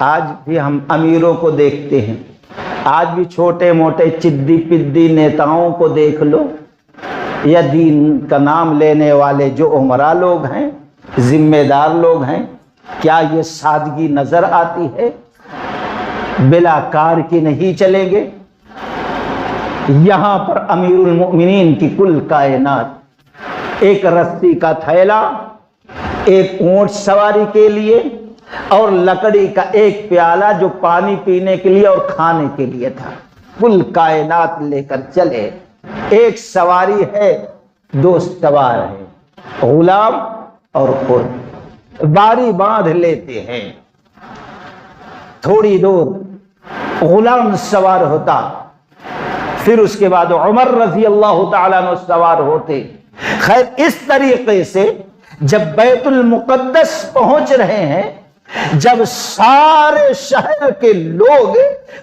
آج بھی ہم امیروں کو دیکھتے ہیں، آج بھی چھوٹے موٹے چدی پدی نیتاؤں کو دیکھ لو، یا دین کا نام لینے والے جو عمراء لوگ ہیں، ذمہ دار لوگ ہیں، کیا یہ سادگی نظر آتی ہے؟ بلا کار کی نہیں چلیں گے؟ یہاں پر امیر المؤمنین کی کل کائنات، ایک رسی کا تھیلا، ایک اونٹ سواری کے لیے، اور لکڑی کا ایک پیالہ جو پانی پینے کے لیے اور کھانے کے لیے تھا، کل کائنات لے کر چلے۔ ایک سواری ہے، 2 سوار ہیں، غلام اور خود، باری باندھ لیتے ہیں، تھوڑی دور غلام سوار ہوتا، پھر اس کے بعد عمر رضی اللہ تعالیٰ عنہ سوار ہوتے۔ خیر اس طریقے سے جب بیت المقدس پہنچ رہے ہیں، جب سارے شہر کے لوگ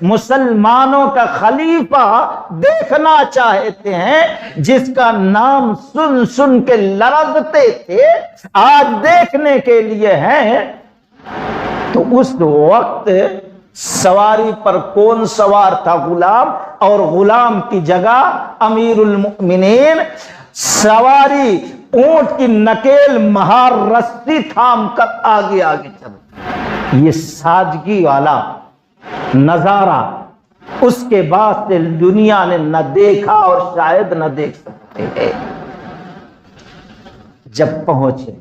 مسلمانوں کا خلیفہ دیکھنا چاہتے ہیں، جس کا نام سن سن کے لرزتے تھے، آج دیکھنے کے لیے ہیں، تو اس وقت سواری پر کون سوار تھا؟ غلام، اور غلام کی جگہ امیر المؤمنین سواری اونٹ کی نکیل مہار رسی تھام کر آگے آگے چل۔ یہ سادگی والا نظارہ اس کے بعد سے دنیا نے نہ دیکھا اور شاید نہ دیکھ سکتے ہیں۔ جب پہنچے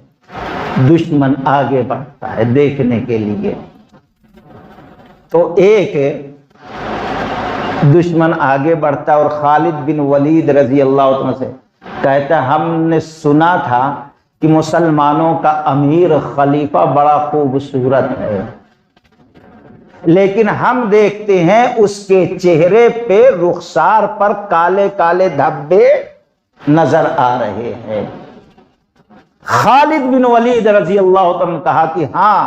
دشمن آگے بڑھتا ہے دیکھنے کے لیے، تو ایک دشمن آگے بڑھتا ہے اور خالد بن ولید رضی اللہ عنہ سے کہتا ہے ہم نے سنا تھا کہ مسلمانوں کا امیر خلیفہ بڑا خوبصورت ہے، لیکن ہم دیکھتے ہیں اس کے چہرے پہ رخسار پر کالے کالے دھبے نظر آ رہے ہیں۔ خالد بن ولید رضی اللہ عنہ نے کہا کہ ہاں،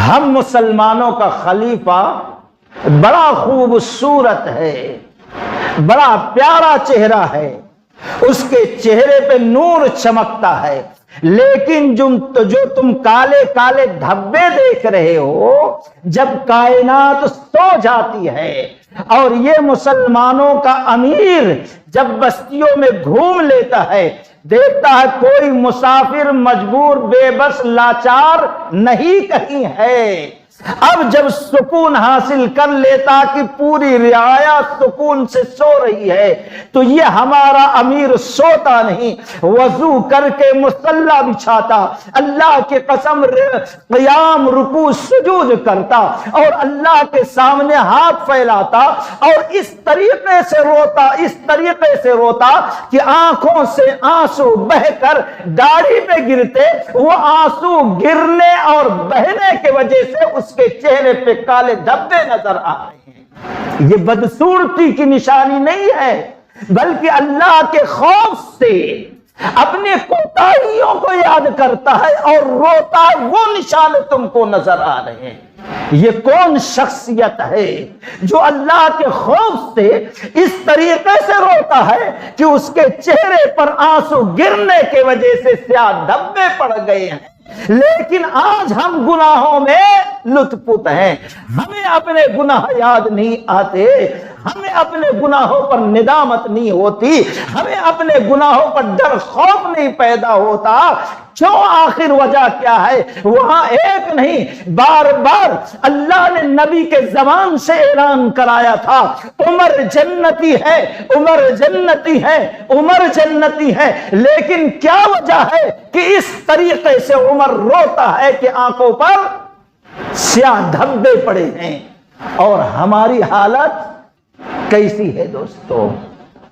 ہم مسلمانوں کا خلیفہ بڑا خوبصورت ہے، بڑا پیارا چہرہ ہے، اس کے چہرے پہ نور چمکتا ہے، لیکن جو تم کالے کالے دھبے دیکھ رہے ہو، جب کائنات سو جاتی ہے اور یہ مسلمانوں کا امیر جب بستیوں میں گھوم لیتا ہے، دیکھتا ہے کوئی مسافر مجبور بے بس لاچار نہیں کہیں ہے، اب جب سکون حاصل کر لیتا کہ پوری رعایا سکون سے سو رہی ہے، تو یہ ہمارا امیر سوتا نہیں، وضو کر کے مصلی بچھاتا، اللہ کی قسم قیام رکوع سجود کرتا اور اللہ کے سامنے ہاتھ پھیلاتا اور اس طریقے سے روتا کہ آنکھوں سے آنسو بہ کر داڑھی پہ گرتے، وہ آنسو گرنے اور بہنے کی وجہ سے اس کے چہرے پہ کالے دھبے نظر آ رہے ہیں۔ یہ بدصورتی کی نشانی نہیں ہے، بلکہ اللہ کے خوف سے اپنے کوتاہیوں کو یاد کرتا ہے اور روتا ہے، وہ نشان تم کو نظر آ رہے ہیں۔ یہ کون شخصیت ہے جو اللہ کے خوف سے اس طریقے سے روتا ہے کہ اس کے چہرے پر آنسو گرنے کی وجہ سے سیاہ دھبے پڑ گئے ہیں؟ لیکن آج ہم گناہوں میں لطف ہیں، ہمیں اپنے گناہ یاد نہیں آتے، ہمیں اپنے گناہوں پر ندامت نہیں ہوتی، ہمیں اپنے گناہوں پر ڈر خوف نہیں پیدا ہوتا۔ کیوں؟ آخر وجہ کیا ہے؟ وہاں ایک نہیں، بار بار اللہ نے نبی کے زبان سے اعلان کرایا تھا عمر جنتی ہے، عمر جنتی ہے، عمر جنتی ہے، لیکن کیا وجہ ہے کہ اس طریقے سے عمر روتا ہے کہ آنکھوں پر سیاہ دھبے پڑے ہیں؟ اور ہماری حالت کیسی ہے دوستو؟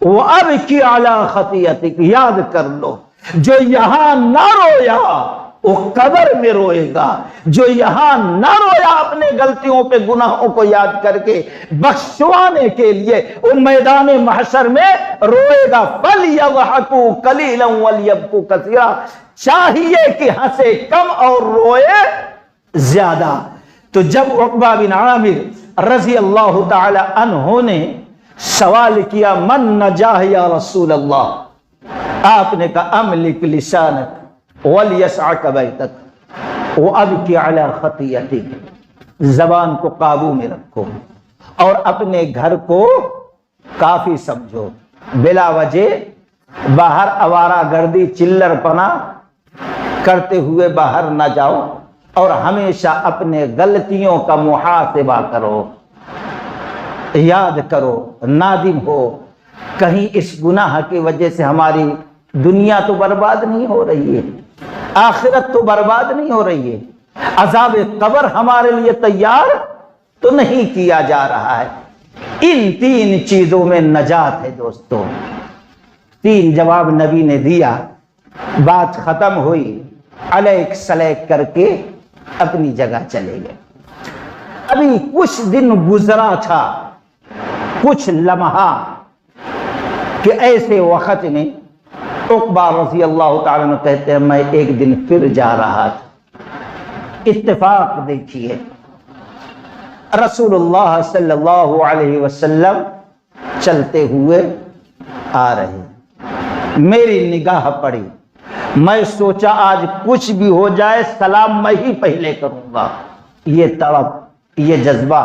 وَأَبْكِ عَلَىٰ خَطِيئَتِكَ، یاد کر لو، جو یہاں نہ رویا وہ قبر میں روئے گا، جو یہاں نہ رویا اپنے غلطیوں پہ گناہوں کو یاد کر کے بخشوانے کے لیے، وہ میدان محشر میں روئے گا۔ فَلْيَضْحَكُوا قَلِيلًا وَلْيَبْكُوا كَثِيرًا، چاہیے کہ ہنسے کم اور روئے زیادہ۔ تو جب عقبہ بن عامر رضی اللہ تعالی عنہ نے سوال کیا من نجاہ یا رسول اللہ، آپ نے کہا املک لسانک ولیسعک بیتک وابکی علی خطیئتک، زبان کو قابو میں رکھو اور اپنے گھر کو کافی سمجھو، بلا وجہ باہر آوارہ گردی چلر پنا کرتے ہوئے باہر نہ جاؤ اور ہمیشہ اپنے غلطیوں کا محاسبہ کرو، یاد کرو، نادم ہو، کہیں اس گناہ کی وجہ سے ہماری دنیا تو برباد نہیں ہو رہی ہے، آخرت تو برباد نہیں ہو رہی ہے، عذاب قبر ہمارے لیے تیار تو نہیں کیا جا رہا ہے۔ ان تین چیزوں میں نجات ہے دوستو۔ تین جواب نبی نے دیا، بات ختم ہوئی، علیک سلیک کر کے اپنی جگہ چلے گئے۔ ابھی کچھ دن گزرا تھا، کچھ لمحہ، کہ ایسے وقت میں عقبہ رضی اللہ تعالیٰ عنہ کہتے ہیں میں ایک دن پھر جا رہا تھا، اتفاق دیکھیے رسول اللہ صلی اللہ علیہ وسلم چلتے ہوئے آ رہے، میری نگاہ پڑی، میں سوچا آج کچھ بھی ہو جائے سلام میں ہی پہلے کروں گا۔ یہ تڑپ، یہ جذبہ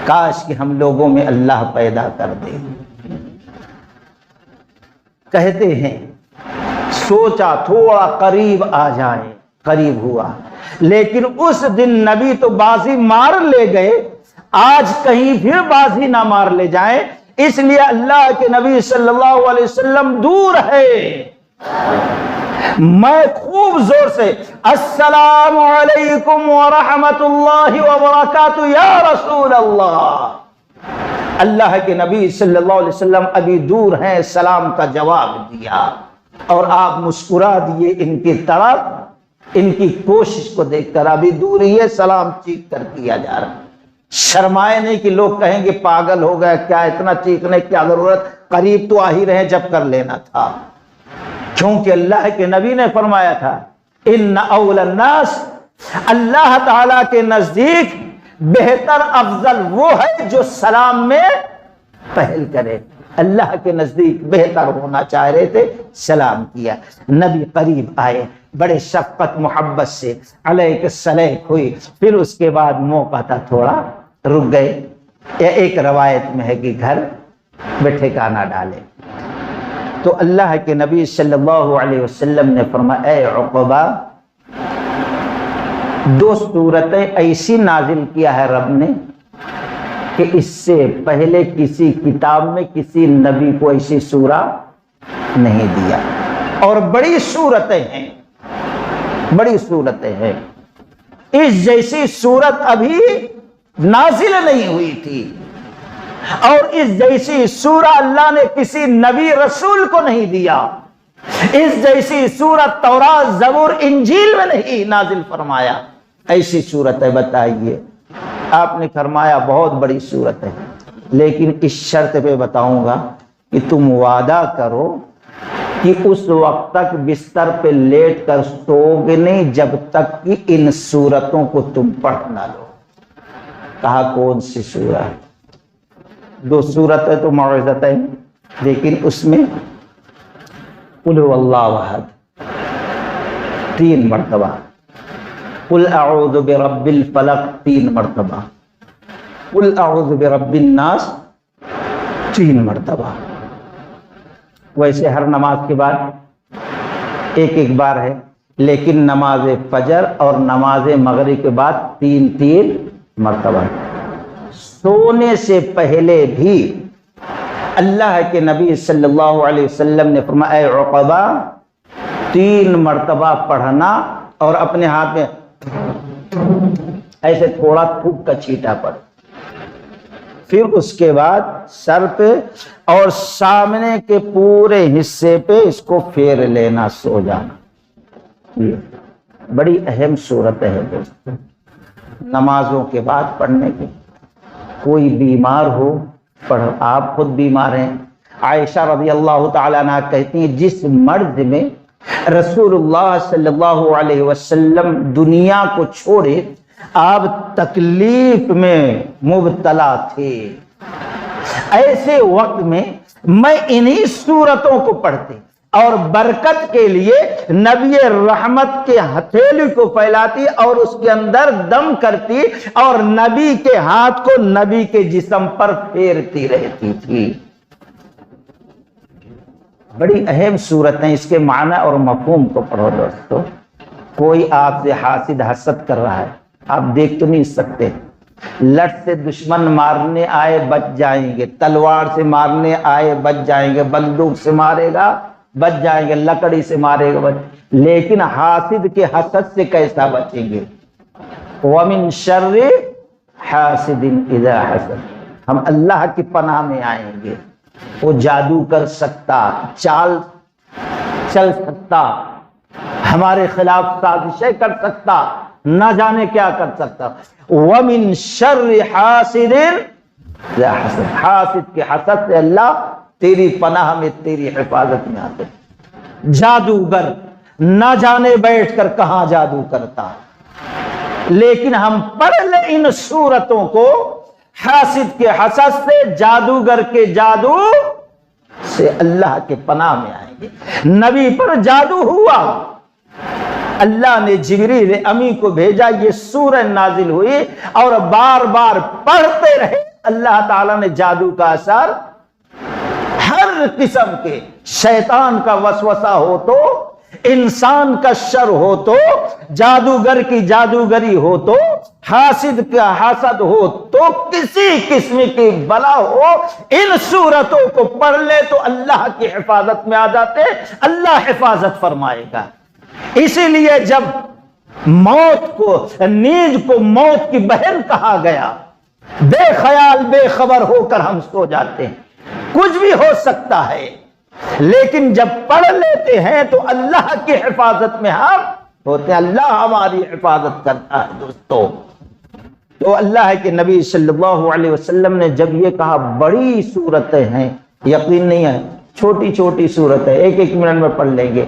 کاش کہ ہم لوگوں میں اللہ پیدا کر دے۔ کہتے ہیں سوچا تھوڑا قریب آ جائے، قریب ہوا، لیکن اس دن نبی تو بازی مار لے گئے، آج کہیں پھر بازی نہ مار لے جائیں، اس لیے اللہ کے نبی صلی اللہ علیہ وسلم دور ہے۔ میں خوب زور سے السلام علیکم ورحمت اللہ وبرکاتہ یا رسول اللہ، اللہ کے نبی صلی اللہ علیہ وسلم ابھی دور ہیں، سلام کا جواب دیا اور آپ مسکرا دیے ان کی طرف، ان کی کوشش کو دیکھ کر ابھی دور ہی ہے، سلام چیخ کر کیا جا رہا ہے۔ شرمائے نہیں کہ لوگ کہیں گے پاگل ہو گیا، کیا اتنا چیخنے کی ضرورت، قریب تو آ ہی رہے جب کر لینا تھا، کیونکہ اللہ کے نبی نے فرمایا تھا ان اول الناس، اللہ تعالی کے نزدیک بہتر افضل وہ ہے جو سلام میں پہل کرے۔ اللہ کے نزدیک بہتر ہونا چاہ رہے تھے، سلام کیا، نبی قریب آئے، بڑے شفقت محبت سے علیک السلام ہوئی، پھر اس کے بعد موقع تھا تھوڑا رک گئے، یا ایک روایت میں ہے کہ گھر بیٹھے کانا ڈالے، تو اللہ کے نبی صلی اللہ علیہ وسلم نے فرمایا اے عقبہ، دو صورتیں ایسی نازل کیا ہے رب نے کہ اس سے پہلے کسی کتاب میں کسی نبی کو ایسی سورہ نہیں دیا، اور بڑی صورتیں ہیں، بڑی صورتیں ہیں، اس جیسی صورت ابھی نازل نہیں ہوئی تھی، اور اس جیسی سورہ اللہ نے کسی نبی رسول کو نہیں دیا، اس جیسی سورت تورات زبور انجیل میں نہیں نازل فرمایا، ایسی صورت ہے بتائیے؟ آپ نے فرمایا بہت بڑی صورت ہے، لیکن اس شرط پہ بتاؤں گا کہ تم وعدہ کرو کہ اس وقت تک بستر پہ لیٹ کر سوگے نہیں جب تک کہ ان صورتوں کو تم پڑھ نہ لو۔ کہا کون سی سورت؟ دو صورتیں تو معوذتیں، لیکن اس میں قل هو اللہ احد 3 مرتبہ، قل اعوذ برب الفلق 3 مرتبہ، قل اعوذ برب الناس 3 مرتبہ۔ ویسے ہر نماز کے بعد ایک بار ہے، لیکن نماز فجر اور نماز مغرب کے بعد 3 مرتبہ۔ سونے سے پہلے بھی اللہ کے نبی صلی اللہ علیہ وسلم نے فرمایا اے عقبہ 3 مرتبہ پڑھنا، اور اپنے ہاتھ میں ایسے تھوڑا تھوک کا چھینٹا پڑ، پھر اس کے بعد سر پہ اور سامنے کے پورے حصے پہ اس کو پھیر لینا، سو جانا۔ بڑی اہم صورت ہے دوستو، نمازوں کے بعد پڑھنے کی۔ کوئی بیمار ہو پڑھ، آپ خود بیمار ہیں، عائشہ رضی اللہ تعالیٰ عنہ کہتی ہیں جس مرض میں رسول اللہ صلی اللہ علیہ وسلم دنیا کو چھوڑے آپ تکلیف میں مبتلا تھے، ایسے وقت میں میں انہی صورتوں کو پڑھتے اور برکت کے لیے نبی رحمت کے ہتھیلی کو پھیلاتی اور اس کے اندر دم کرتی اور نبی کے ہاتھ کو نبی کے جسم پر پھیرتی رہتی تھی۔ بڑی اہم صورت ہے، اس کے معنی اور مفہوم کو پڑھو دوستو۔ کوئی آپ سے حاسد حسد کر رہا ہے، آپ دیکھ تو نہیں سکتے، لٹ سے دشمن مارنے آئے بچ جائیں گے، تلوار سے مارنے آئے بچ جائیں گے، بندوق سے مارے گا بچ جائیں گے، لکڑی سے مارے گا لیکن حاسد کے حسد سے کیسا بچیں گے؟ وَمِن شَرِّ حَاسِدٍ إِذَا حَسَدَ، ہم اللہ کی پناہ میں آئیں گے۔ وہ جادو کر سکتا، چال چل سکتا، ہمارے خلاف سازشیں کر سکتا، نہ جانے کیا کر سکتا۔ وَمِن شَرِّ حَاسِدٍ إِذَا حَسَدَ، حاسد کے حسد سے اللہ تیری پناہ میں، تیری حفاظت میں آتے۔ جادوگر نہ جانے بیٹھ کر کہاں جادو کرتا، لیکن ہم پڑھ لیں ان صورتوں کو، حاسد کے حسد سے، جادوگر کے جادو سے اللہ کے پناہ میں آئیں گے۔ نبی پر جادو ہوا، اللہ نے جبریل امی کو بھیجا، یہ سورہ نازل ہوئی اور بار بار پڑھتے رہے، اللہ تعالیٰ نے جادو کا اثر، ہر قسم کے شیطان کا وسوسہ ہو تو انسان کا شر ہو تو، جادوگر کی جادوگری ہو تو، حاسد کا حسد ہو تو، کسی قسم کی بلا ہو، ان صورتوں کو پڑھ لے تو اللہ کی حفاظت میں آ جاتے، اللہ حفاظت فرمائے گا۔ اسی لیے جب موت کو، نیند کو موت کی بہن کہا گیا، بے خیال بے خبر ہو کر ہم سو جاتے ہیں، کچھ بھی ہو سکتا ہے، لیکن جب پڑھ لیتے ہیں تو اللہ کی حفاظت میں ہم ہوتے ہیں، اللہ ہماری حفاظت کرتا ہے دوستو۔ تو اللہ کے نبی صلی اللہ علیہ وسلم نے جب یہ کہا بڑی صورتیں ہیں، یقین نہیں ہے چھوٹی چھوٹی صورتیں ایک ایک منٹ میں پڑھ لیں گے،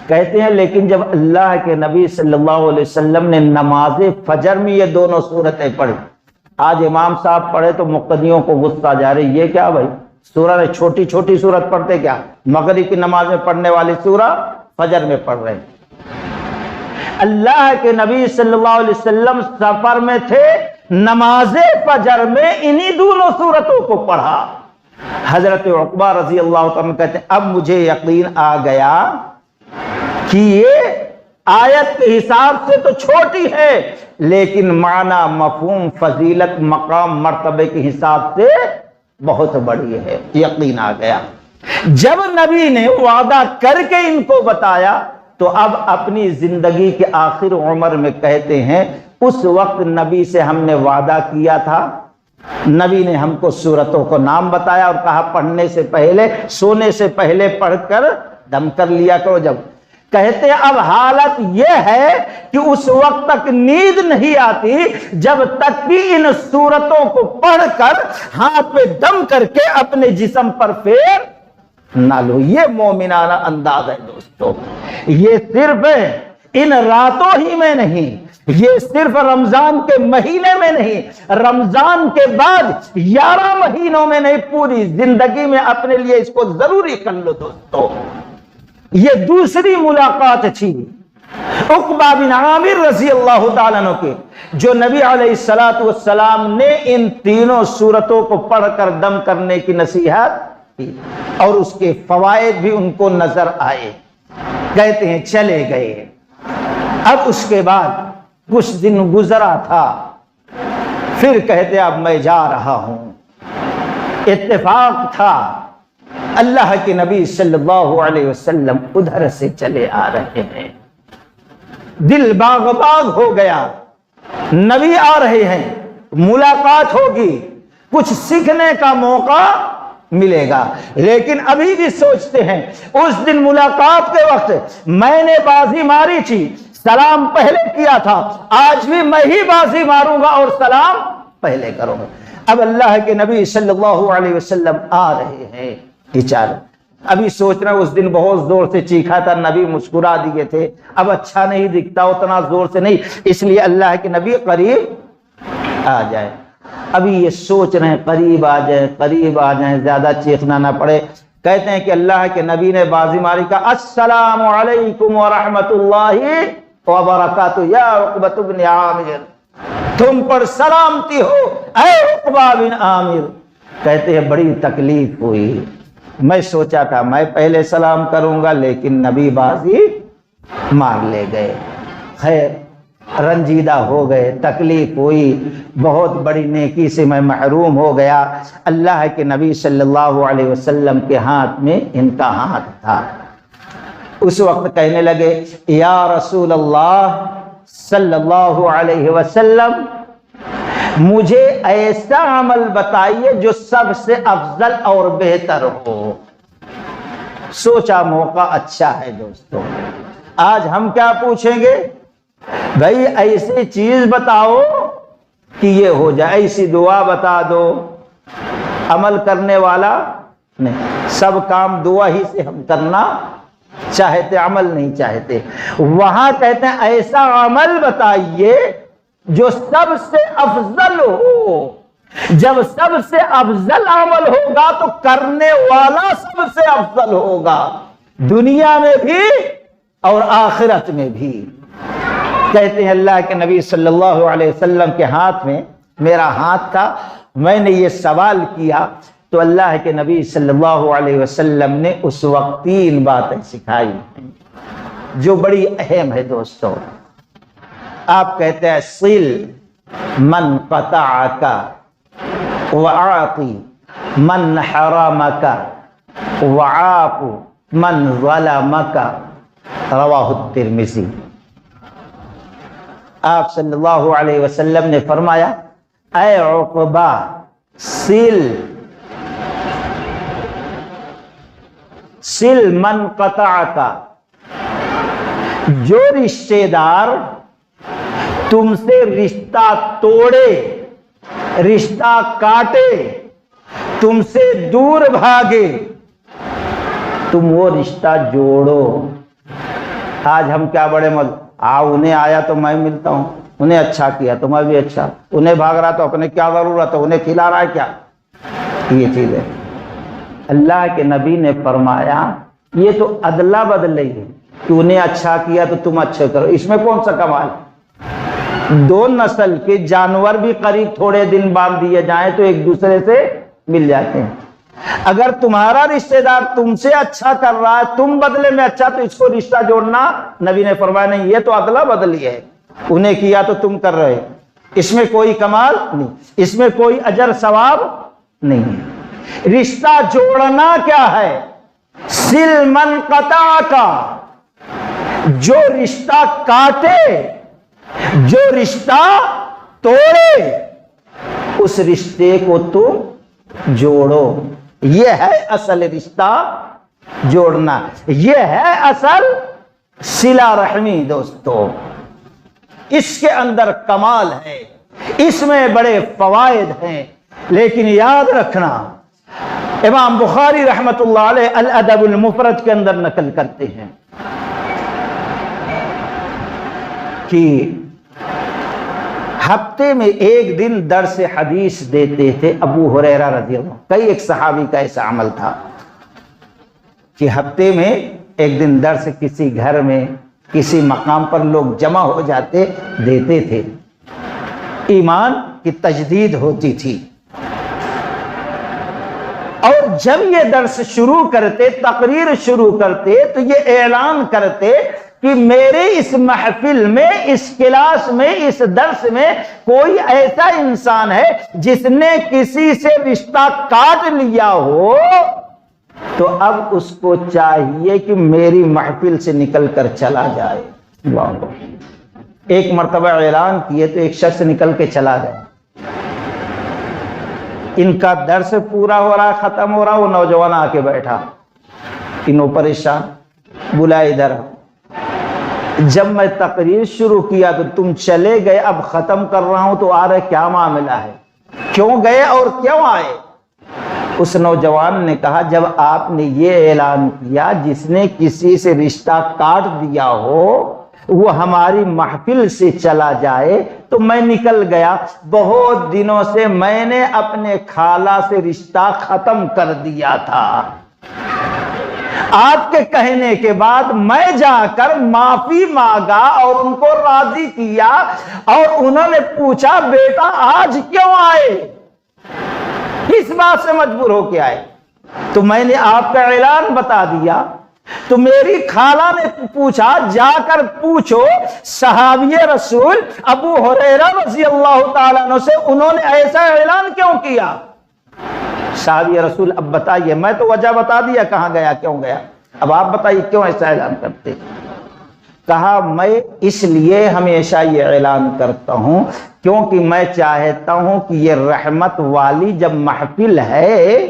کہتے ہیں لیکن جب اللہ کے نبی صلی اللہ علیہ وسلم نے نماز فجر میں یہ دونوں صورتیں پڑھی، آج امام صاحب پڑھے تو مقتدیوں کو غصہ جا رہی، یہ کیا بھائی سورہ چھوٹی چھوٹی صورت پڑھتے کیا؟ مغرب کی نماز میں پڑھنے والی سورہ فجر میں پڑھ رہے ہیں۔ اللہ کے نبی صلی اللہ علیہ وسلم سفر میں تھے، نماز فجر میں انہی دونوں صورتوں کو پڑھا۔ حضرت عقبہ رضی اللہ تعالیٰ کہتے ہیں اب مجھے یقین آ گیا کہ یہ آیت کے حساب سے تو چھوٹی ہے، لیکن معنی مفہوم فضیلت مقام مرتبے کے حساب سے بہت بڑی ہے، یقین آ گیا۔ جب نبی نے وعدہ کر کے ان کو بتایا تو اب اپنی زندگی کے آخر عمر میں کہتے ہیں اس وقت نبی سے ہم نے وعدہ کیا تھا، نبی نے ہم کو سورتوں کو نام بتایا اور کہا پڑھنے سے پہلے، سونے سے پہلے پڑھ کر دم کر لیا کرو۔ جب کہتے ہیں اب حالت یہ ہے کہ اس وقت تک نیند نہیں آتی جب تک کہ ان سورتوں کو پڑھ کر ہاتھ پہ دم کر کے اپنے جسم پر پھیر نہ لو۔ یہ مومنانہ انداز ہے دوستو۔ یہ صرف ان راتوں ہی میں نہیں، یہ صرف رمضان کے مہینے میں نہیں، رمضان کے بعد 11 مہینوں میں نہیں، پوری زندگی میں اپنے لیے اس کو ضروری کر لو دوستو۔ یہ دوسری ملاقات تھی عقبہ بن عامر رضی اللہ تعالیٰ عنہ کے، جو نبی علیہ السلام نے ان تینوں سورتوں کو پڑھ کر دم کرنے کی نصیحت کی اور اس کے فوائد بھی ان کو نظر آئے۔ کہتے ہیں چلے گئے۔ اب اس کے بعد کچھ دن گزرا تھا، پھر کہتے اب میں جا رہا ہوں۔ اتفاق تھا اللہ کے نبی صلی اللہ علیہ وسلم ادھر سے چلے آ رہے ہیں، دل باغ باغ ہو گیا، نبی آ رہے ہیں، ملاقات ہوگی، کچھ سیکھنے کا موقع ملے گا، لیکن ابھی بھی سوچتے ہیں اس دن ملاقات کے وقت میں نے بازی ماری تھی، سلام پہلے کیا تھا، آج بھی میں ہی بازی ماروں گا اور سلام پہلے کروں گا۔ اب اللہ کے نبی صلی اللہ علیہ وسلم آ رہے ہیں، ابھی سوچ رہا اس دن بہت زور سے چیخا تھا، نبی مسکرا دیے تھے، اب اچھا نہیں دکھتا، اتنا زور سے نہیں، اس لیے اللہ کے نبی قریب آ جائے۔ ابھی یہ سوچ رہے ہیں قریب آ جائیں، قریب آ جائیں، زیادہ چیخنا نہ پڑے۔ کہتے ہیں کہ اللہ کے نبی نے بازی ماری کا السلام علیکم ورحمت اللہ وبرکاتہ یا عقبہ بن عامر، تم پر سلامتی ہو اے عقبہ بن عامر۔ کہتے ہیں بڑی تکلیف ہوئی، میں سوچا تھا میں پہلے سلام کروں گا لیکن نبی بازی مار لے گئے۔ خیر رنجیدہ ہو گئے، تکلیف ہوئی، بہت بڑی نیکی سے میں محروم ہو گیا۔ اللہ کے نبی صلی اللہ علیہ وسلم کے ہاتھ میں ان کا ہاتھ تھا۔ اس وقت کہنے لگے یا رسول اللہ صلی اللہ علیہ وسلم، مجھے ایسا عمل بتائیے جو سب سے افضل اور بہتر ہو۔ سوچا موقع اچھا ہے دوستو، آج ہم کیا پوچھیں گے؟ بھائی ایسی چیز بتاؤ کہ یہ ہو جائے، ایسی دعا بتا دو۔ عمل کرنے والا نہیں، سب کام دعا ہی سے ہم کرنا چاہتے، عمل نہیں چاہتے۔ وہاں کہتے ہیں ایسا عمل بتائیے جو سب سے افضل ہو۔ جب سب سے افضل عمل ہوگا تو کرنے والا سب سے افضل ہوگا، دنیا میں بھی اور آخرت میں بھی۔ کہتے ہیں اللہ کے نبی صلی اللہ علیہ وسلم کے ہاتھ میں میرا ہاتھ تھا، میں نے یہ سوال کیا تو اللہ کے نبی صلی اللہ علیہ وسلم نے اس وقت 3 باتیں سکھائی جو بڑی اہم ہے دوستو۔ آپ کہتے ہیں صل من قطعک وعاطی من حرمک وعاف من ظلمک، رواہ الترمذی۔ آپ صلی اللہ علیہ وسلم نے فرمایا اے عقبہ سل من قطعک، جو رشتہ دار تم سے رشتہ توڑے، رشتہ کاٹے، تم سے دور بھاگے، تم وہ رشتہ جوڑو۔ آج ہم کیا بڑے انہیں آیا تو میں ملتا ہوں، انہیں اچھا کیا تو میں بھی اچھا، انہیں بھاگ رہا تو اپنے کیا ضرورت ہے، انہیں کھلا رہا ہے کیا، یہ چیز ہے۔ اللہ کے نبی نے فرمایا یہ تو ادلا بدل ہے کہ انہیں اچھا کیا تو تم اچھے کرو، اس میں کون سا کمال؟ 2 نسل کے جانور بھی قریب تھوڑے دن باندھ دیے جائیں تو ایک دوسرے سے مل جاتے ہیں۔ اگر تمہارا رشتہ دار تم سے اچھا کر رہا ہے، تم بدلے میں اچھا، تو اس کو رشتہ جوڑنا، نبی نے فرمایا نہیں، یہ تو ادلا بدلی ہے، انہیں کیا تو تم کر رہے، اس میں کوئی کمال نہیں، اس میں کوئی اجر ثواب نہیں۔ رشتہ جوڑنا کیا ہے؟ سل من قطعک، جو رشتہ کاٹے، جو رشتہ توڑے، اس رشتے کو تم جوڑو۔ یہ ہے اصل رشتہ جوڑنا، یہ ہے اصل صلہ رحمی دوستو۔ اس کے اندر کمال ہے، اس میں بڑے فوائد ہیں، لیکن یاد رکھنا امام بخاری رحمت اللہ علیہ الادب المفرد کے اندر نقل کرتے ہیں کہ ہفتے میں 1 دن درس حدیث دیتے تھے ابو ہریرہ رضی اللہ عنہ۔ کئی ایک صحابی کا ایسا عمل تھا کہ ہفتے میں 1 دن درس کسی گھر میں کسی مقام پر لوگ جمع ہو جاتے، دیتے تھے، ایمان کی تجدید ہوتی تھی۔ اور جب یہ درس شروع کرتے، تقریر شروع کرتے، تو یہ اعلان کرتے کہ میرے اس محفل میں، اس کلاس میں، اس درس میں کوئی ایسا انسان ہے جس نے کسی سے رشتہ کاٹ لیا ہو، تو اب اس کو چاہیے کہ میری محفل سے نکل کر چلا جائے۔ ایک مرتبہ اعلان کیے تو ایک شخص نکل کے چلا گیا۔ ان کا درس پورا ہو رہا، ختم ہو رہا، وہ نوجوان آ کے بیٹھا، انہوں پریشان، بلا ادھر۔ جب میں تقریر شروع کیا تو تم چلے گئے، اب ختم کر رہا ہوں تو آ رہے، کیا معاملہ ہے، کیوں گئے اور کیوں آئے؟ اس نوجوان نے کہا جب آپ نے یہ اعلان کیا جس نے کسی سے رشتہ کاٹ دیا ہو وہ ہماری محفل سے چلا جائے تو میں نکل گیا۔ بہت دنوں سے میں نے اپنے خالہ سے رشتہ ختم کر دیا تھا، آپ کے کہنے کے بعد میں جا کر معافی مانگا اور ان کو راضی کیا، اور انہوں نے پوچھا بیٹا آج کیوں آئے، کس بات سے مجبور ہو کے آئے؟ تو میں نے آپ کا اعلان بتا دیا۔ تو میری خالہ نے پوچھا جا کر پوچھو صحابی رسول ابو ہریرہ رضی اللہ تعالیٰ عنہ سے، انہوں نے ایسا اعلان کیوں کیا؟ صحابی رسول اب بتائیے، میں تو وجہ بتا دیا کہاں گیا کیوں گیا، اب آپ بتائیے کیوں ایسا اعلان کرتے؟ کہا میں اس لیے ہمیشہ یہ اعلان کرتا ہوں کیونکہ میں چاہتا ہوں کہ یہ رحمت والی جب محفل ہے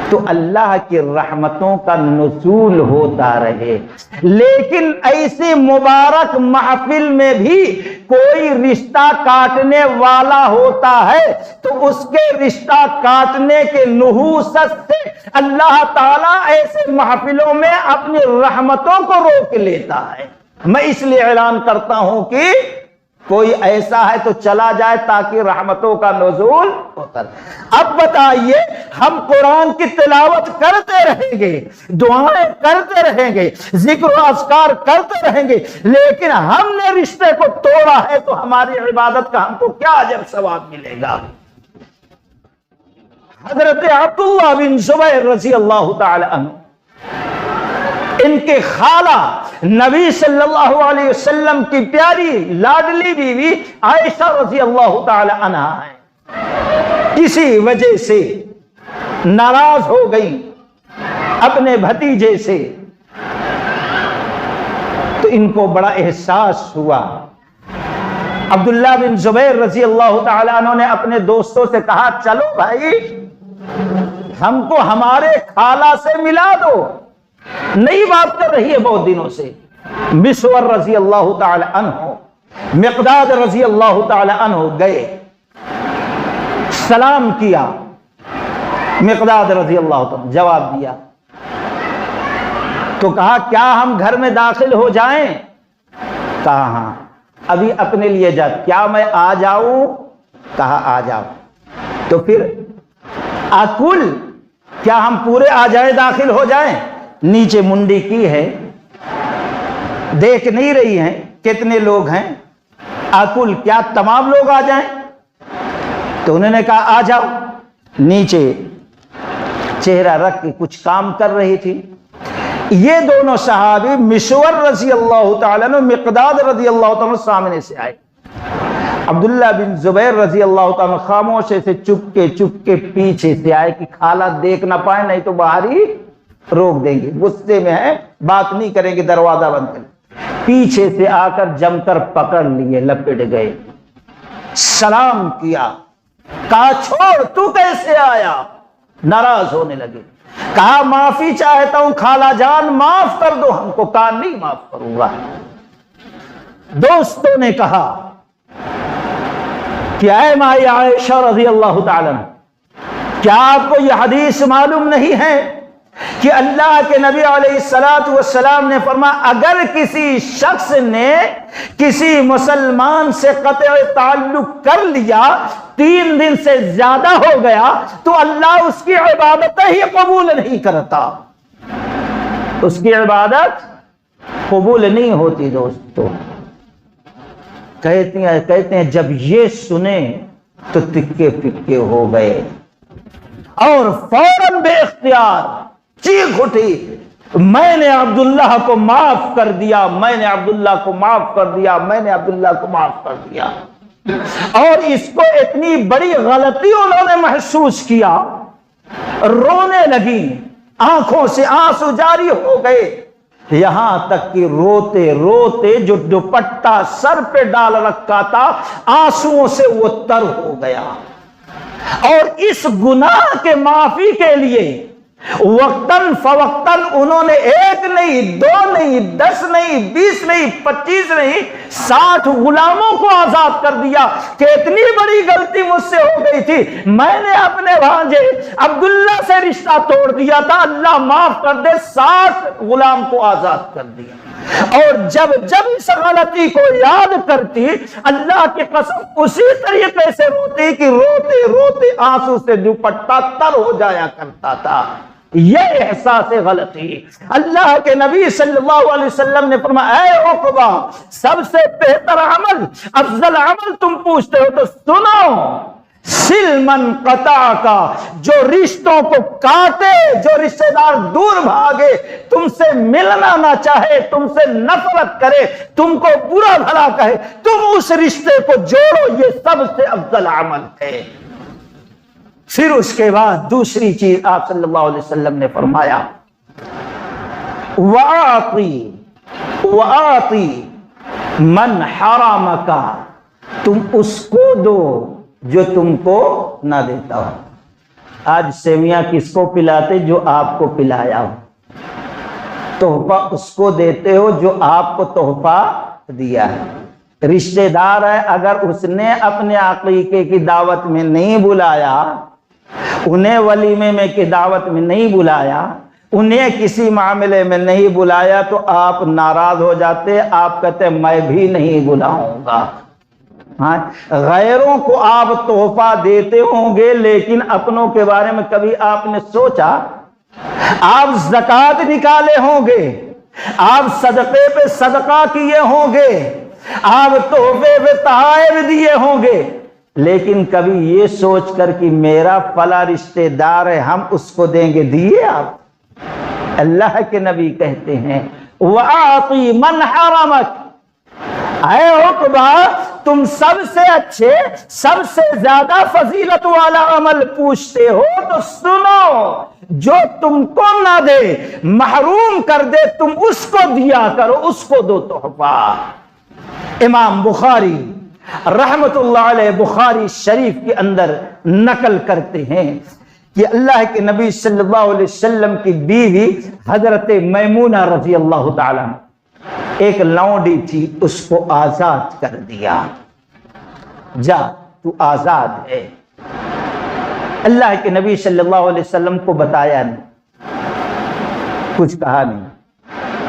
تو اللہ کی رحمتوں کا نزول ہوتا رہے، لیکن ایسی مبارک محفل میں بھی کوئی رشتہ کاٹنے والا ہوتا ہے تو اس کے رشتہ کاٹنے کے نحوست سے اللہ تعالیٰ ایسے محفلوں میں اپنی رحمتوں کو روک لیتا ہے۔ میں اس لیے اعلان کرتا ہوں کہ کوئی ایسا ہے تو چلا جائے تاکہ رحمتوں کا نزول ہوتا رہے۔ اب بتائیے ہم قرآن کی تلاوت کرتے رہیں گے، دعائیں کرتے رہیں گے، ذکر و اذکار کرتے رہیں گے، لیکن ہم نے رشتے کو توڑا ہے تو ہماری عبادت کا ہم کو کیا اجر ثواب ملے گا؟ حضرت عبداللہ بن زبیر رضی اللہ تعالی عنہ، ان کے خالہ نبی صلی اللہ علیہ وسلم کی پیاری لاڈلی بیوی عائشہ رضی اللہ تعالی عنہا ہیں، کسی وجہ سے ناراض ہو گئی اپنے بھتیجے سے، تو ان کو بڑا احساس ہوا۔ عبداللہ بن زبیر رضی اللہ تعالیٰ عنہ نے اپنے دوستوں سے کہا چلو بھائی ہم کو ہمارے خالہ سے ملا دو، نئی بات کر رہی ہے بہت دنوں سے۔ مسور رضی اللہ تعالی عنہ، مقداد رضی اللہ تعالی عنہ گئے، سلام کیا، مقداد رضی اللہ تعالی جواب دیا، تو کہا کیا ہم گھر میں داخل ہو جائیں؟ کہا ہاں۔ ابھی اپنے لیے جا، کیا میں آ جاؤں؟ کہا آ جاؤ۔ تو پھر اکل، کیا ہم پورے آ جائیں، داخل ہو جائیں؟ نیچے منڈی کی ہے، دیکھ نہیں رہی ہیں کتنے لوگ ہیں، اکل کیا تمام لوگ آ جائیں؟ تو انہوں نے کہا آ جاؤ۔ نیچے چہرہ رکھ کے کچھ کام کر رہی تھی۔ یہ دونوں صحابی مسور رضی اللہ تعالیٰ عنہ، مقداد رضی اللہ تعالیٰ عنہ سامنے سے آئے۔ عبداللہ بن زبیر رضی اللہ تعالیٰ عنہ خاموشی سے چپ کے پیچھے سے آئے کہ خالہ دیکھ نہ پائے، نہیں تو باہر ہی روک دیں گے، غصے میں ہے، بات نہیں کریں گے، دروازہ بند کریں۔ پیچھے سے آ کر جم کر پکڑ لیے، لپٹ گئے، سلام کیا، کہا چھوڑ تو کیسے آیا؟ ناراض ہونے لگے، کہا معافی چاہتا ہوں خالہ جان، معاف کر دو ہم کو۔ کہا نہیں معاف کروں گا۔ دوستوں نے کہا کہ اے مائی عائشہ رضی اللہ تعالیٰ عنہ، کیا آپ کو یہ حدیث معلوم نہیں ہے کہ اللہ کے نبی علیہ السلام نے فرمایا اگر کسی شخص نے کسی مسلمان سے قطع تعلق کر لیا، 3 دن سے زیادہ ہو گیا، تو اللہ اس کی عبادت ہی قبول نہیں کرتا، اس کی عبادت قبول نہیں ہوتی۔ دوستو کہتے ہیں جب یہ سنے تو تکے پکے ہو گئے اور فوراً بے اختیار چیخ اٹھی، میں نے عبداللہ کو معاف کر دیا، میں نے عبداللہ کو معاف کر دیا، میں نے عبداللہ کو معاف کر دیا۔ اور اس کو اتنی بڑی غلطی انہوں نے محسوس کیا، رونے لگی، آنکھوں سے آنسو جاری ہو گئے، یہاں تک کہ روتے روتے جو دوپٹہ سر پہ ڈال رکھا تھا آنسوؤں سے وہ تر ہو گیا۔ اور اس گناہ کے معافی کے لیے وقتاً فوقتاً انہوں نے 1 نہیں 2 نہیں 10 نہیں 20 نہیں 25 نہیں 60 غلاموں کو آزاد کر دیا کہ اتنی بڑی غلطی مجھ سے ہو گئی تھی، میں نے اپنے بھانجے عبداللہ سے رشتہ توڑ دیا تھا، اللہ معاف کر دے۔ 60 غلام کو آزاد کر دیا۔ اور جب اس غلطی کو یاد کرتی، اللہ کی قسم اسی طریقے سے روتی کہ روتے روتے آنسو سے دوپٹہ تر ہو جایا کرتا تھا۔ یہ احساس غلطی اللہ کے نبی صلی اللہ علیہ وسلم نے فرمایا اے عقبہ، سب سے بہتر عمل، افضل عمل تم پوچھتے ہو تو سنو، سل من قطع کا، جو رشتوں کو کاٹے، جو رشتہ دار دور بھاگے، تم سے ملنا نہ چاہے، تم سے نفرت کرے، تم کو برا بھلا کہے، تم اس رشتے کو جوڑو، یہ سب سے افضل عمل ہے۔ پھر اس کے بعد دوسری چیز آپ صلی اللہ علیہ وسلم نے فرمایا وَآتِي مَنْ حَرَمَكَ، تم اس کو دو جو تم کو نہ دیتا ہو۔ آج سیویاں کس کو پلاتے؟ جو آپ کو پلایا ہو۔ تحفہ اس کو دیتے ہو جو آپ کو تحفہ دیا ہے۔ رشتہ دار ہے، اگر اس نے اپنے عقیقے کی دعوت میں نہیں بلایا، انہیں ولیمے میں کی دعوت میں نہیں بلایا، انہیں کسی معاملے میں نہیں بلایا، تو آپ ناراض ہو جاتے، آپ کہتے میں بھی نہیں بلاؤں گا۔ ہاں، غیروں کو آپ تحفہ دیتے ہوں گے، لیکن اپنوں کے بارے میں کبھی آپ نے سوچا؟ آپ زکوٰۃ نکالے ہوں گے، آپ صدقے پہ صدقہ کیے ہوں گے، آپ تحفے پہ تحائف دیے ہوں گے، لیکن کبھی یہ سوچ کر کہ میرا فلاں رشتہ دار ہے ہم اس کو دیں گے، دیے آپ؟ اللہ کے نبی کہتے ہیں وَأَعْطِ مَنْ حَرَمَكَ، اے عقبہ تم سب سے اچھے، سب سے زیادہ فضیلت والا عمل پوچھتے ہو تو سنو، جو تم کو نہ دے، محروم کر دے، تم اس کو دیا کرو، اس کو دو تحفہ۔ امام بخاری رحمت اللہ علیہ بخاری شریف کے اندر نقل کرتے ہیں کہ اللہ کے نبی صلی اللہ علیہ وسلم کی بیوی حضرت میمونہ رضی اللہ تعالیٰ ایک لونڈی تھی، اس کو آزاد کر دیا، جا تو آزاد ہے۔ اللہ کے نبی صلی اللہ علیہ وسلم کو بتایا نہیں، کچھ کہا نہیں۔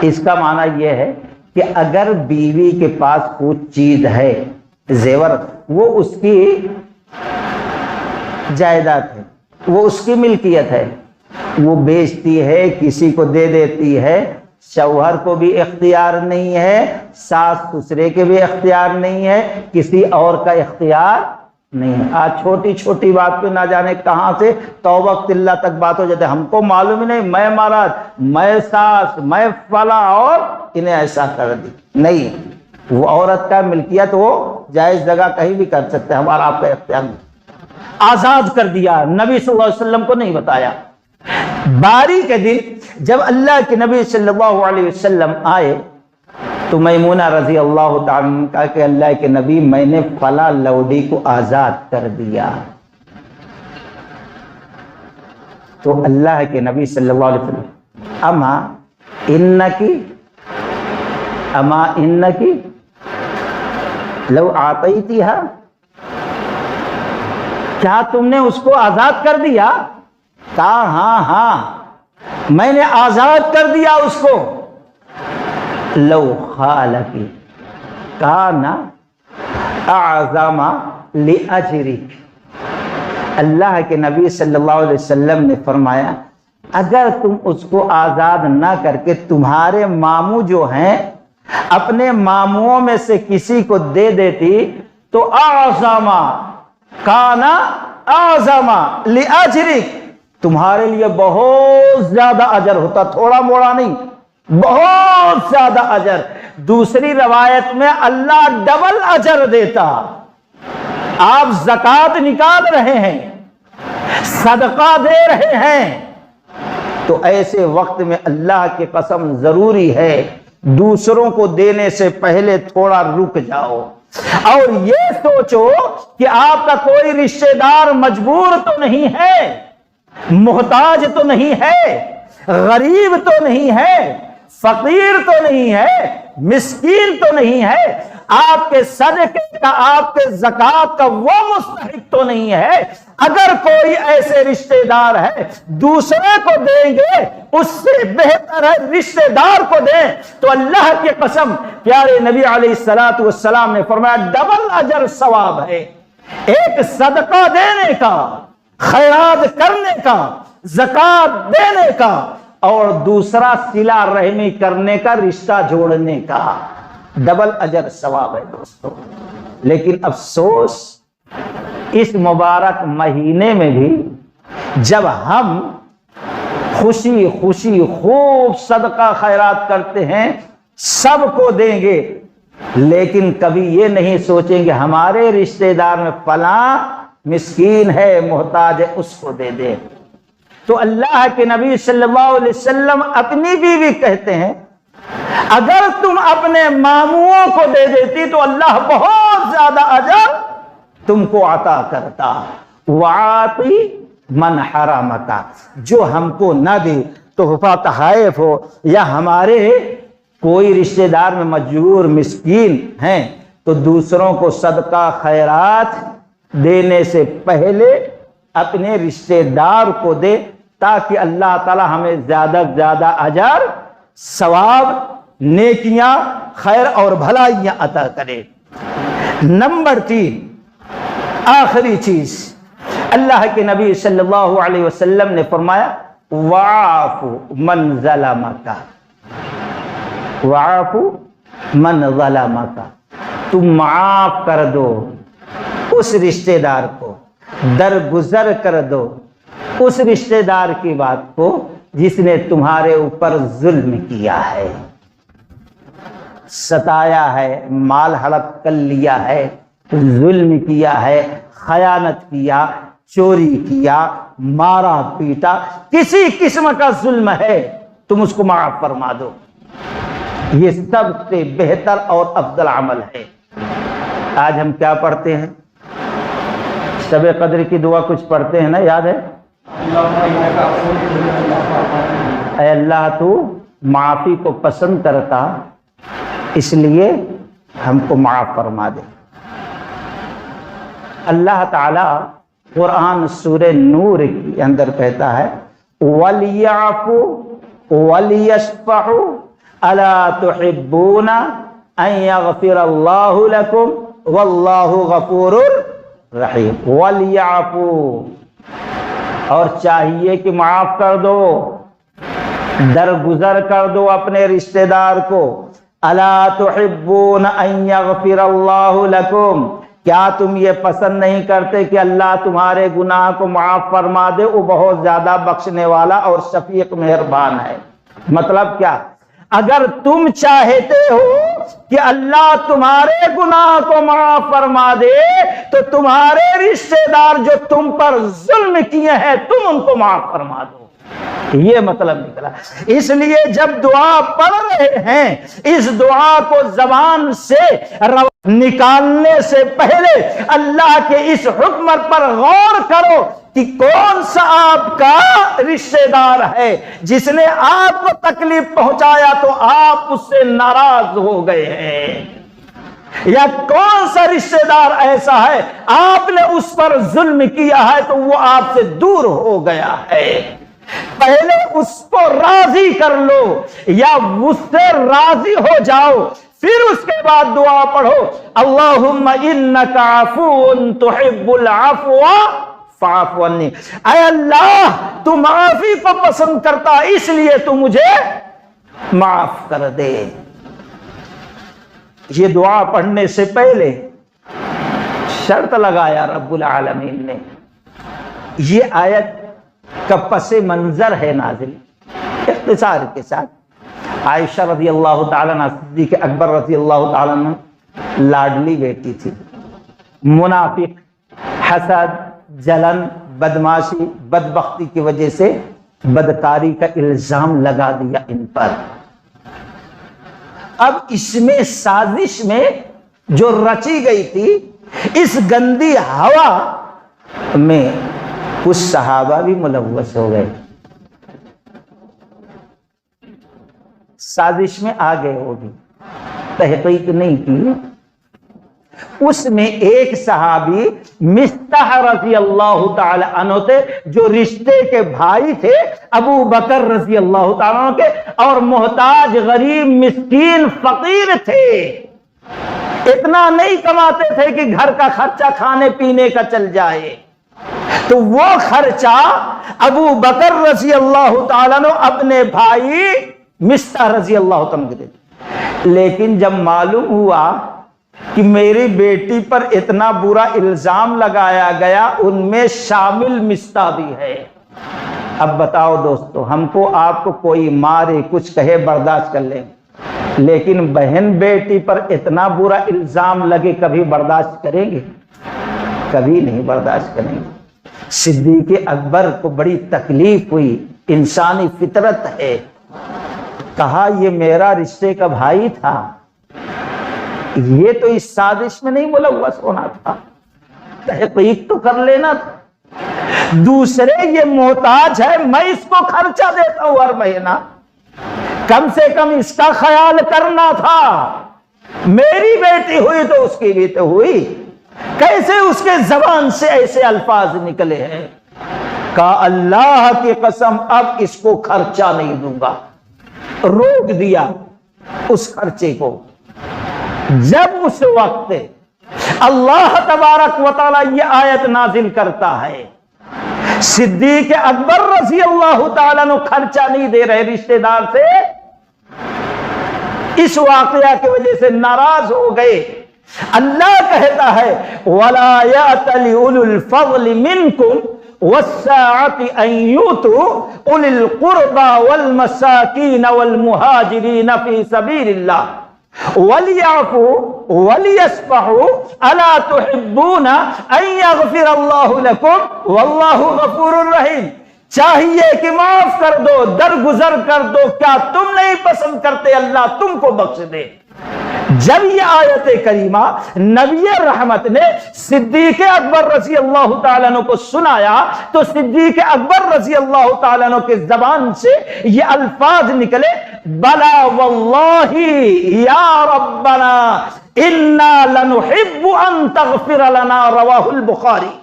اس کا معنی یہ ہے کہ اگر بیوی کے پاس کچھ چیز ہے، زیور، وہ اس کی جائیداد ہے، وہ اس کی ملکیت ہے، وہ بیچتی ہے، کسی کو دے دیتی ہے، شوہر کو بھی اختیار نہیں ہے، ساس سسرے کے بھی اختیار نہیں ہے، کسی اور کا اختیار نہیں ہے۔ آج چھوٹی چھوٹی بات پہ نہ جانے کہاں سے توبہ اللہ تک بات ہو جاتے، ہم کو معلوم ہی نہیں، میں مراد، میں ساس، میں فلاں، اور انہیں ایسا کر دی۔ نہیں، وہ عورت کا ملکیت، وہ جائز جگہ کہیں بھی کر سکتے، ہمارا آپ کا اختیار نہیں۔ آزاد کر دیا، نبی صلی اللہ علیہ وسلم کو نہیں بتایا۔ باری کے دن جب اللہ کے نبی صلی اللہ علیہ وسلم آئے تو میمونہ رضی اللہ تعالیٰ عنہ کہا کہ اللہ کے نبی میں نے فلاں لوڈی کو آزاد کر دیا۔ تو اللہ کے نبی صلی اللہ علیہ وسلم اما انکی لو آتیتیہا، کیا تم نے اس کو آزاد کر دیا؟ کہا ہاں ہاں میں نے آزاد کر دیا اس کو۔ لو خالکی کان اعظم لاجرک، اللہ کے نبی صلی اللہ علیہ وسلم نے فرمایا اگر تم اس کو آزاد نہ کر کے تمہارے ماموں جو ہیں اپنے ماموں میں سے کسی کو دے دیتی تو اعظم کان اعظم لاجرک، تمہارے لیے بہت زیادہ اجر ہوتا، تھوڑا موڑا نہیں، بہت زیادہ اجر۔ دوسری روایت میں اللہ ڈبل اجر دیتا۔ آپ زکات نکال رہے ہیں، صدقہ دے رہے ہیں، تو ایسے وقت میں اللہ کی قسم ضروری ہے دوسروں کو دینے سے پہلے تھوڑا رک جاؤ اور یہ سوچو کہ آپ کا کوئی رشتہ دار مجبور تو نہیں ہے، محتاج تو نہیں ہے، غریب تو نہیں ہے، فقیر تو نہیں ہے، مسکین تو نہیں ہے، آپ کے صدقے کا، آپ کے زکات کا وہ مستحق تو نہیں ہے۔ اگر کوئی ایسے رشتہ دار ہے دوسرے کو دیں گے اس سے بہتر ہے رشتہ دار کو دیں، تو اللہ کی قسم پیارے نبی علیہ الصلوۃ والسلام نے فرمایا ڈبل اجر ثواب ہے۔ ایک صدقہ دینے کا، خیرات کرنے کا، زکات دینے کا، اور دوسرا صلہ رحمی کرنے کا، رشتہ جوڑنے کا، ڈبل اجر ثواب ہے دوستو۔ لیکن افسوس اس مبارک مہینے میں بھی جب ہم خوشی خوشی خوب صدقہ خیرات کرتے ہیں، سب کو دیں گے، لیکن کبھی یہ نہیں سوچیں گے ہمارے رشتہ دار میں فلاں مسکین ہے، محتاج ہے، اس کو دے دیں۔ تو اللہ کے نبی صلی اللہ علیہ وسلم اپنی بیوی کہتے ہیں اگر تم اپنے ماموں کو دے دیتی تو اللہ بہت زیادہ اجر تم کو عطا کرتا۔ وَعَاطِ مَنْ حَرَمَكَ، جو ہم کو نہ دے، تحفہ تحائف ہو یا ہمارے کوئی رشتہ دار میں مجبور مسکین ہیں، تو دوسروں کو صدقہ خیرات دینے سے پہلے اپنے رشتہ دار کو دے تاکہ اللہ تعالی ہمیں زیادہ سے زیادہ اجر، ثواب، نیکیاں، خیر اور بھلائیاں عطا کرے۔ نمبر 3، آخری چیز، اللہ کے نبی صلی اللہ علیہ وسلم نے فرمایا وَاعْفُ مَنْ ظَلَمَكَ، وَاعْفُ مَنْ ظَلَمَكَ، تم معاف کر دو اس رشتہ دار کو درگزر کر دو اس رشتہ دار کی بات کو جس نے تمہارے اوپر ظلم کیا ہے، ستایا ہے، مال ہڑپ کر لیا ہے، ظلم کیا ہے، خیانت کیا، چوری کیا، مارا پیٹا، کسی قسم کا ظلم ہے، تم اس کو معاف فرما دو۔ یہ سب سے بہتر اور افضل عمل ہے۔ آج ہم کیا پڑھتے ہیں؟ شب قدر کی دعا کچھ پڑھتے ہیں نا، یاد ہے؟ اے اللہ تو معافی کو پسند کرتا، اس لیے ہم کو معاف فرما دے۔ اللہ تعالی قرآن سورہ نور کے اندر کہتا ہے وَلْيَعْفُوا وَلْيَشْفَعُوا أَلَا تُحِبُّونَ أَن يَغْفِرَ اللَّهُ لَكُمْ وَاللَّهُ غَفُورٌ رَحِيمٌ۔ وَلْيَعْفُوا، اور چاہیے کہ معاف کر دو، درگزر کر دو اپنے رشتہ دار کو۔ الا تحبون ان یغفر اللہ لکم، کیا تم یہ پسند نہیں کرتے کہ اللہ تمہارے گناہ کو معاف فرما دے؟ وہ بہت زیادہ بخشنے والا اور شفیق مہربان ہے۔ مطلب کیا؟ اگر تم چاہتے ہو کہ اللہ تمہارے گناہ کو معاف فرما دے تو تمہارے رشتہ دار جو تم پر ظلم کیے ہیں تم ان کو معاف فرما دو، یہ مطلب نکلا۔ اس لیے جب دعا پڑھ رہے ہیں اس دعا کو زبان سے نکالنے سے پہلے اللہ کے اس حکم پر غور کرو کہ کون سا آپ کا رشتہ دار ہے جس نے آپ کو تکلیف پہنچایا تو آپ اس سے ناراض ہو گئے ہیں، یا کون سا رشتہ دار ایسا ہے آپ نے اس پر ظلم کیا ہے تو وہ آپ سے دور ہو گیا ہے۔ پہلے اس کو راضی کر لو یا اس سے راضی ہو جاؤ، پھر اس کے بعد دعا پڑھو اللہم انک عفو تحب العفو فاعف عنی۔ اے اللہ تو معافی کو پسند کرتا اس لیے تو مجھے معاف کر دے۔ یہ دعا پڑھنے سے پہلے شرط لگایا رب العالمین نے۔ یہ آیت کا پس منظر ہے نازل اختصار کے ساتھ۔ عائشہ رضی اللہ تعالیٰ عنہ صدیق اکبر رضی اللہ تعالیٰ عنہ لاڈلی بیٹی تھی، منافق، حسد، جلن، بدماشی، بدبختی کی وجہ سے بدکاری کا الزام لگا دیا ان پر۔ اب اس میں سازش میں جو رچی گئی تھی اس گندی ہوا میں کچھ صحابہ بھی ملوث ہو گئے، سازش میں آ گئے، ہوگی تحقیق نہیں کی۔ اس میں ایک صحابی مصطح رضی اللہ تعالی عنہ تھے جو رشتے کے بھائی تھے ابو بکر رضی اللہ تعالی عنہ کے، اور محتاج، غریب، مسکین، فقیر تھے، اتنا نہیں کماتے تھے کہ گھر کا خرچہ کھانے پینے کا چل جائے، تو وہ خرچہ ابو بکر رضی اللہ تعالیٰ عنہ اپنے بھائی مصطح رضی اللہ تعالیٰ عنہ دیتے۔ لیکن جب معلوم ہوا کہ میری بیٹی پر اتنا برا الزام لگایا گیا، ان میں شامل مصطح بھی ہے، اب بتاؤ دوستو، ہم کو آپ کو کوئی مارے کچھ کہے برداشت کر لیں، لیکن بہن بیٹی پر اتنا برا الزام لگے کبھی برداشت کریں گے؟ کبھی نہیں برداشت کریں گے۔ صدیق اکبر کو بڑی تکلیف ہوئی، انسانی فطرت ہے، کہا یہ میرا رشتے کا بھائی تھا، یہ تو اس سازش میں نہیں ملوث ہونا تھا، تحقیق تو کر لینا تھا۔ دوسرے یہ محتاج ہے، میں اس کو خرچہ دیتا ہوں ہر مہینہ، کم سے کم اس کا خیال کرنا تھا۔ میری بیٹی ہوئی تو اس کی بھی تو ہوئی، کیسے اس کے زبان سے ایسے الفاظ نکلے ہیں؟ کہا اللہ کی قسم اب اس کو خرچہ نہیں دوں گا، روک دیا اس خرچے کو۔ جب اس وقت اللہ تبارک و تعالی یہ آیت نازل کرتا ہے، صدیق اکبر رضی اللہ تعالیٰ عنہ خرچہ نہیں دے رہے رشتہ دار سے، اس واقعہ کی وجہ سے ناراض ہو گئے، اللہ کہتا ہے وَلَا يَأْتَلِ أُولُو الْفَضْلِ مِنْكُمْ وَالسَّاعَةِ أَنْ يُؤْتُوا أُولِي الْقُرْبَى وَالْمَسَاكِينَ وَالْمُهَاجِرِينَ فِي سَبِيلِ اللَّهِ وَلْيَعْفُوا وَلْيَصْفَحُوا أَلَا تُحِبُّونَ أَنْ يَغْفِرَ اللَّهُ لَكُمْ وَاللَّهُ غَفُورٌ رَحِيمٌ۔ چاہیے کہ معاف کر دو، درگزر کر دو، کیا تم نہیں پسند کرتے اللہ تم کو بخش دے؟ جب یہ آیت کریمہ نبی رحمت نے صدیق اکبر رضی اللہ تعالیٰ عنہ کو سنایا تو صدیق اکبر رضی اللہ تعالیٰ عنہ کے زبان سے یہ الفاظ نکلے بلا واللہ یا ربنا انا لنحب ان تغفر لنا، رواہ البخاری۔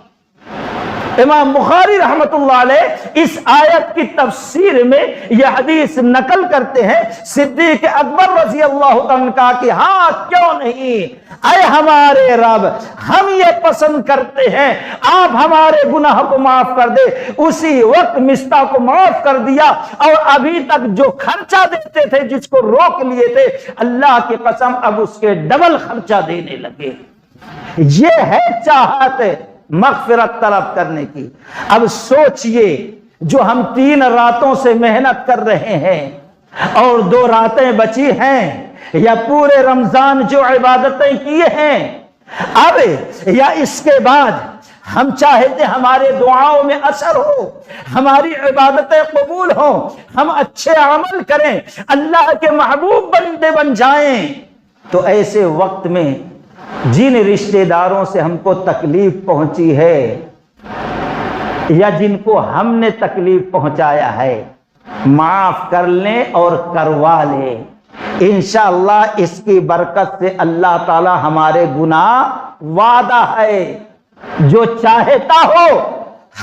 امام بخاری رحمت اللہ علیہ اس آیت کی تفسیر میں یہ حدیث نقل کرتے ہیں، صدیق اکبر رضی اللہ عنہ کا کہ ہاں کیوں نہیں، اے ہمارے رب ہم یہ پسند کرتے ہیں آپ ہمارے گناہ کو معاف کر دے۔ اسی وقت مصطح کو معاف کر دیا، اور ابھی تک جو خرچہ دیتے تھے جس کو روک لیے تھے، اللہ کی قسم اب اس کے ڈبل خرچہ دینے لگے۔ یہ ہے چاہت مغفرت طلب کرنے کی۔ اب سوچئے جو ہم 3 راتوں سے محنت کر رہے ہیں اور 2 راتیں بچی ہیں، یا پورے رمضان جو عبادتیں کیے ہیں، اب یا اس کے بعد ہم چاہتے ہمارے دعاؤں میں اثر ہو، ہماری عبادتیں قبول ہوں، ہم اچھے عمل کریں، اللہ کے محبوب بندے بن جائیں، تو ایسے وقت میں جن رشتہ داروں سے ہم کو تکلیف پہنچی ہے یا جن کو ہم نے تکلیف پہنچایا ہے، معاف کر لیں اور کروا لیں۔ انشاءاللہ اس کی برکت سے اللہ تعالی ہمارے گناہ، وعدہ ہے جو چاہتا ہو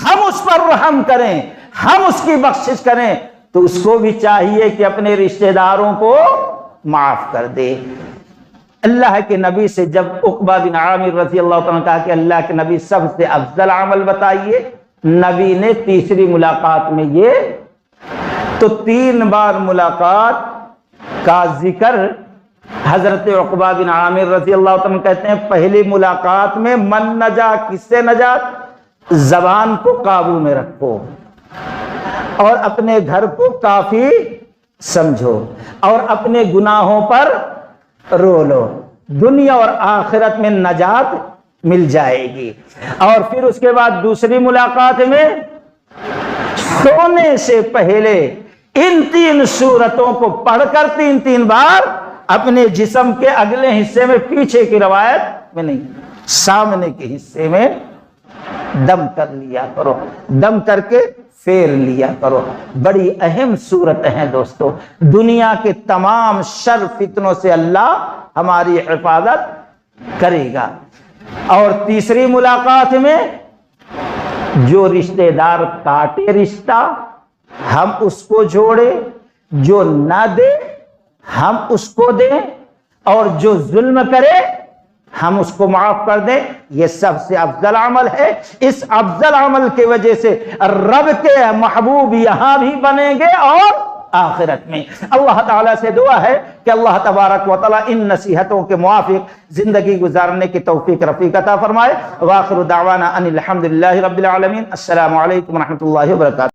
ہم اس پر رحم کریں، ہم اس کی بخشش کریں، تو اس کو بھی چاہیے کہ اپنے رشتہ داروں کو معاف کر دے۔ اللہ کے نبی سے جب عقبہ بن عامر رضی اللہ عنہ کہا کہ اللہ کے نبی سب سے افضل عمل بتائیے، نبی نے تیسری ملاقات میں یہ تو 3 بار ملاقات کا ذکر حضرت عقبہ بن عامر رضی اللہ عنہ کہتے ہیں پہلی ملاقات میں من نجا، کس سے نجات؟ زبان کو قابو میں رکھو اور اپنے گھر کو کافی سمجھو اور اپنے گناہوں پر رو لو، دنیا اور آخرت میں نجات مل جائے گی۔ اور پھر اس کے بعد دوسری ملاقات میں سونے سے پہلے ان 3 سورتوں کو پڑھ کر 3 بار اپنے جسم کے اگلے حصے میں، پیچھے کی روایت میں نہیں، سامنے کے حصے میں دم کر لیا کرو، دم کر کے پھیر لیا کرو۔ بڑی اہم صورت ہیں دوستو، دنیا کے تمام شر فتنوں سے اللہ ہماری حفاظت کرے گا۔ اور تیسری ملاقات میں جو رشتہ دار کاٹے رشتہ ہم اس کو جوڑے، جو نہ دے ہم اس کو دیں، اور جو ظلم کرے ہم اس کو معاف کر دیں، یہ سب سے افضل عمل ہے۔ اس افضل عمل کی وجہ سے رب کے محبوب یہاں بھی بنیں گے اور آخرت میں۔ اللہ تعالیٰ سے دعا ہے کہ اللہ تبارک و تعالیٰ ان نصیحتوں کے موافق زندگی گزارنے کی توفیق رفیق عطا فرمائے۔ وآخر دعوانا ان الحمدللہ رب العالمین۔ السلام علیکم ورحمۃ اللہ وبرکاتہ۔